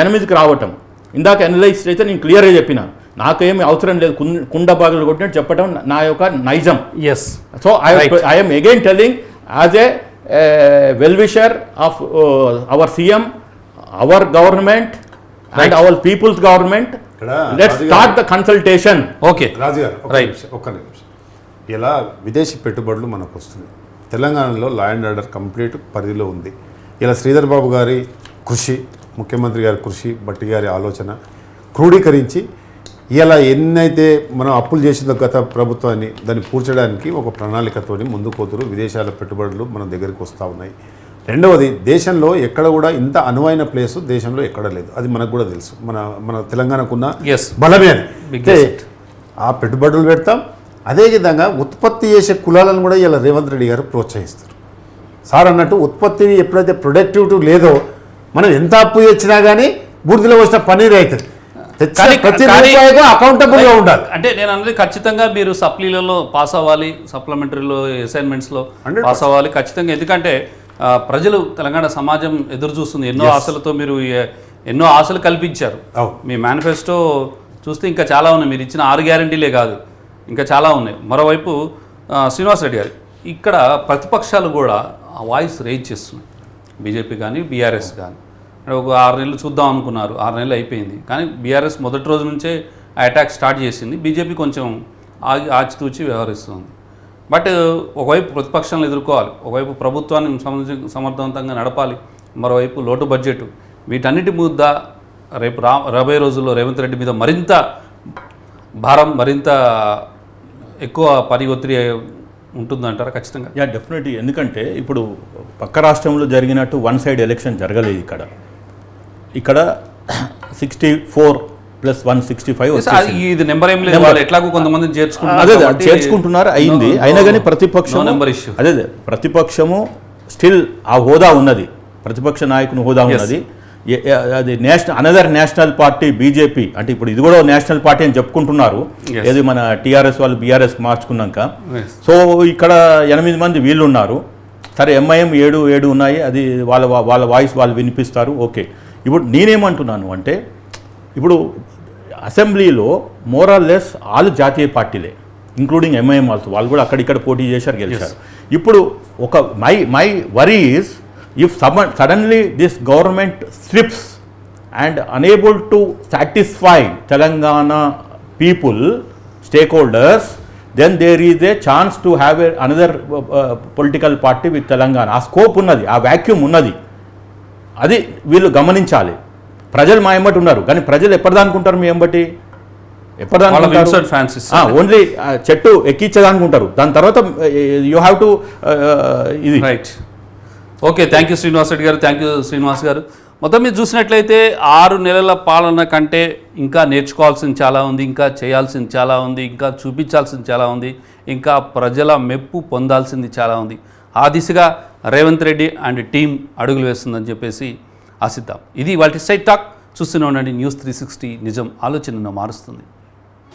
8కి రావటం. ఇందాక అనలైజ్ అయితే నేను క్లియర్గా చెప్పినాను, నాకేమి అవసరం లేదు కుండ బాగులు కొట్టినట్టు చెప్పడం నా యొక్క నైజం. Yes. So I'm again telling as a well wisher of our CM, our government and our people's government, let's start the consultation. Okay Raju గారు ఒక్క నిమిషం. ఇలా విదేశీ పెట్టుబడులు మనకు వస్తుంది. తెలంగాణలో లా అండ్ ఆర్డర్ కంప్లీట్ పరిధిలో ఉంది. ఇలా శ్రీధర్ బాబు గారి కృషి, ముఖ్యమంత్రి గారి కృషి, బట్టి గారి ఆలోచన క్రోడీకరించి ఇలా ఎన్నైతే మనం అప్పులు చేసిందో గత ప్రభుత్వాన్ని దాన్ని పూడ్చడానికి ఒక ప్రణాళికతోని ముందుకు పోతున్నారు. విదేశాల పెట్టుబడులు మన దగ్గరికి వస్తూ ఉన్నాయి. రెండవది, దేశంలో ఎక్కడ కూడా ఇంత అనువైన ప్లేసు దేశంలో ఎక్కడ లేదు. అది మనకు కూడా తెలుసు. మన తెలంగాణకున్న బలమే అది. ఆ పెట్టుబడులు పెడతాం. అదేవిధంగా ఉత్పత్తి చేసే కులాలను కూడా ఇలా రేవంత్ రెడ్డి గారు ప్రోత్సహిస్తారు. సార్ అన్నట్టు ఉత్పత్తి ఎప్పుడైతే ప్రొడక్టివిటీ లేదో మనం ఎంత అప్పు తెచ్చినా కానీ బూడిదలో వచ్చిన పన్నీర్ అవుతుంది. అకౌంటబుల్గా ఉండాలి. అంటే నేను అన్నది ఖచ్చితంగా మీరు సప్లీలలో పాస్ అవ్వాలి, సప్లిమెంటరీలో అసైన్మెంట్స్లో పాస్ అవ్వాలి ఖచ్చితంగా. ఎందుకంటే ప్రజలు, తెలంగాణ సమాజం ఎదురు చూస్తుంది. ఎన్నో ఆశలతో మీరు ఎన్నో ఆశలు కల్పించారు. మీ మేనిఫెస్టో చూస్తే ఇంకా చాలా ఉన్నాయి. మీరు ఇచ్చిన 6 గ్యారంటీలే కాదు, ఇంకా చాలా ఉన్నాయి. మరోవైపు శ్రీనివాస్ రెడ్డి గారు, ఇక్కడ ప్రతిపక్షాలు కూడా ఆ వాయిస్ రేజ్ చేస్తున్నాయి. బీజేపీ కానీ బీఆర్ఎస్ కానీ ఒక 6 నెలలు చూద్దాం అనుకున్నారు, 6 నెలలు అయిపోయింది. కానీ బీఆర్ఎస్ మొదటి రోజు నుంచే ఆ అటాక్ స్టార్ట్ చేసింది. బీజేపీ కొంచెం ఆచితూచి వ్యవహరిస్తుంది. బట్ ఒకవైపు ప్రతిపక్షాలను ఎదుర్కోవాలి, ఒకవైపు ప్రభుత్వాన్ని సమర్థవంతంగా నడపాలి, మరోవైపు లోటు బడ్జెట్. వీటన్నిటి ముద్ద రేపు రాబోయే రోజుల్లో రేవంత్ రెడ్డి మీద మరింత భారం, మరింత ఎక్కువ పని ఒత్తిడి ఉంటుందంటారా? ఖచ్చితంగా. Yeah, definitely. ఎందుకంటే ఇప్పుడు పక్క రాష్ట్రంలో జరిగినట్టు వన్ సైడ్ ఎలక్షన్ జరగలేదు. ఇక్కడ 64 + 165 ఇది నెంబర్ ఏం లేదు, ఎట్లాగో కొంతమంది చేర్చుకుంటున్నారు అయింది. అయినా కానీ ప్రతిపక్షం ప్రతిపక్షము స్టిల్ ఆ హోదా ఉన్నది, ప్రతిపక్ష నాయకుని హోదా ఉన్నది. అది అనదర్ నేషనల్ పార్టీ బీజేపీ, అంటే ఇప్పుడు ఇది కూడా నేషనల్ పార్టీ అని చెప్పుకుంటున్నారు. Yes. ఏది మన టీఆర్ఎస్ వాళ్ళు బీఆర్ఎస్ మార్చుకున్నాక. Yes. సో ఇక్కడ 8 మంది వీళ్ళు ఉన్నారు. సరే ఎంఐఎం 7 ఉన్నాయి, అది వాళ్ళ వాయిస్ వాళ్ళు వినిపిస్తారు. ఓకే, ఇప్పుడు నేనేమంటున్నాను అంటే ఇప్పుడు అసెంబ్లీలో మోరల్ లెస్ ఆల్ జాతీయ పార్టీలే, ఇంక్లూడింగ్ ఎంఐఎం ఆల్సో, వాళ్ళు కూడా అక్కడిక్కడ పోటీ చేశారు, గెలిచారు. ఇప్పుడు ఒక my worry is if suddenly this government slips and unable to satisfy Telangana people stake holders, then there is a chance to have another political party with Telangana. ఆ స్కోప్ ఉన్నది, ఆ వ్యాక్యూమ్ ఉన్నది, అది వీళ్ళు గమనించాలి. ప్రజలు మా ఎంబటి ఉన్నారు, కానీ ప్రజలు ఎప్పటిదానుకుంటారు మీ ఎంబటి? ఓన్లీ చెట్టు ఎక్కించేదానుకుంటారు, దాని తర్వాత యూ హ్యావ్ టు ఇది. Right. Okay, thank you Srinivas Reddy గారు, థ్యాంక్ యూ శ్రీనివాస్ గారు. మొత్తం మీద చూసినట్లయితే 6 నెలల పాలన కంటే ఇంకా నేర్చుకోవాల్సింది చాలా ఉంది, ఇంకా చేయాల్సింది చాలా ఉంది, ఇంకా చూపించాల్సింది చాలా ఉంది, ఇంకా ప్రజల మెప్పు పొందాల్సింది చాలా ఉంది. ఆ దిశగా రేవంత్ రెడ్డి అండ్ టీం అడుగులు వేస్తుందని చెప్పేసి ఆశిద్దాం. ఇది వాటి సైడ్ టాక్. చూస్తూనే ఉండండి న్యూస్ 360, నిజం ఆలోచనను మారుస్తుంది.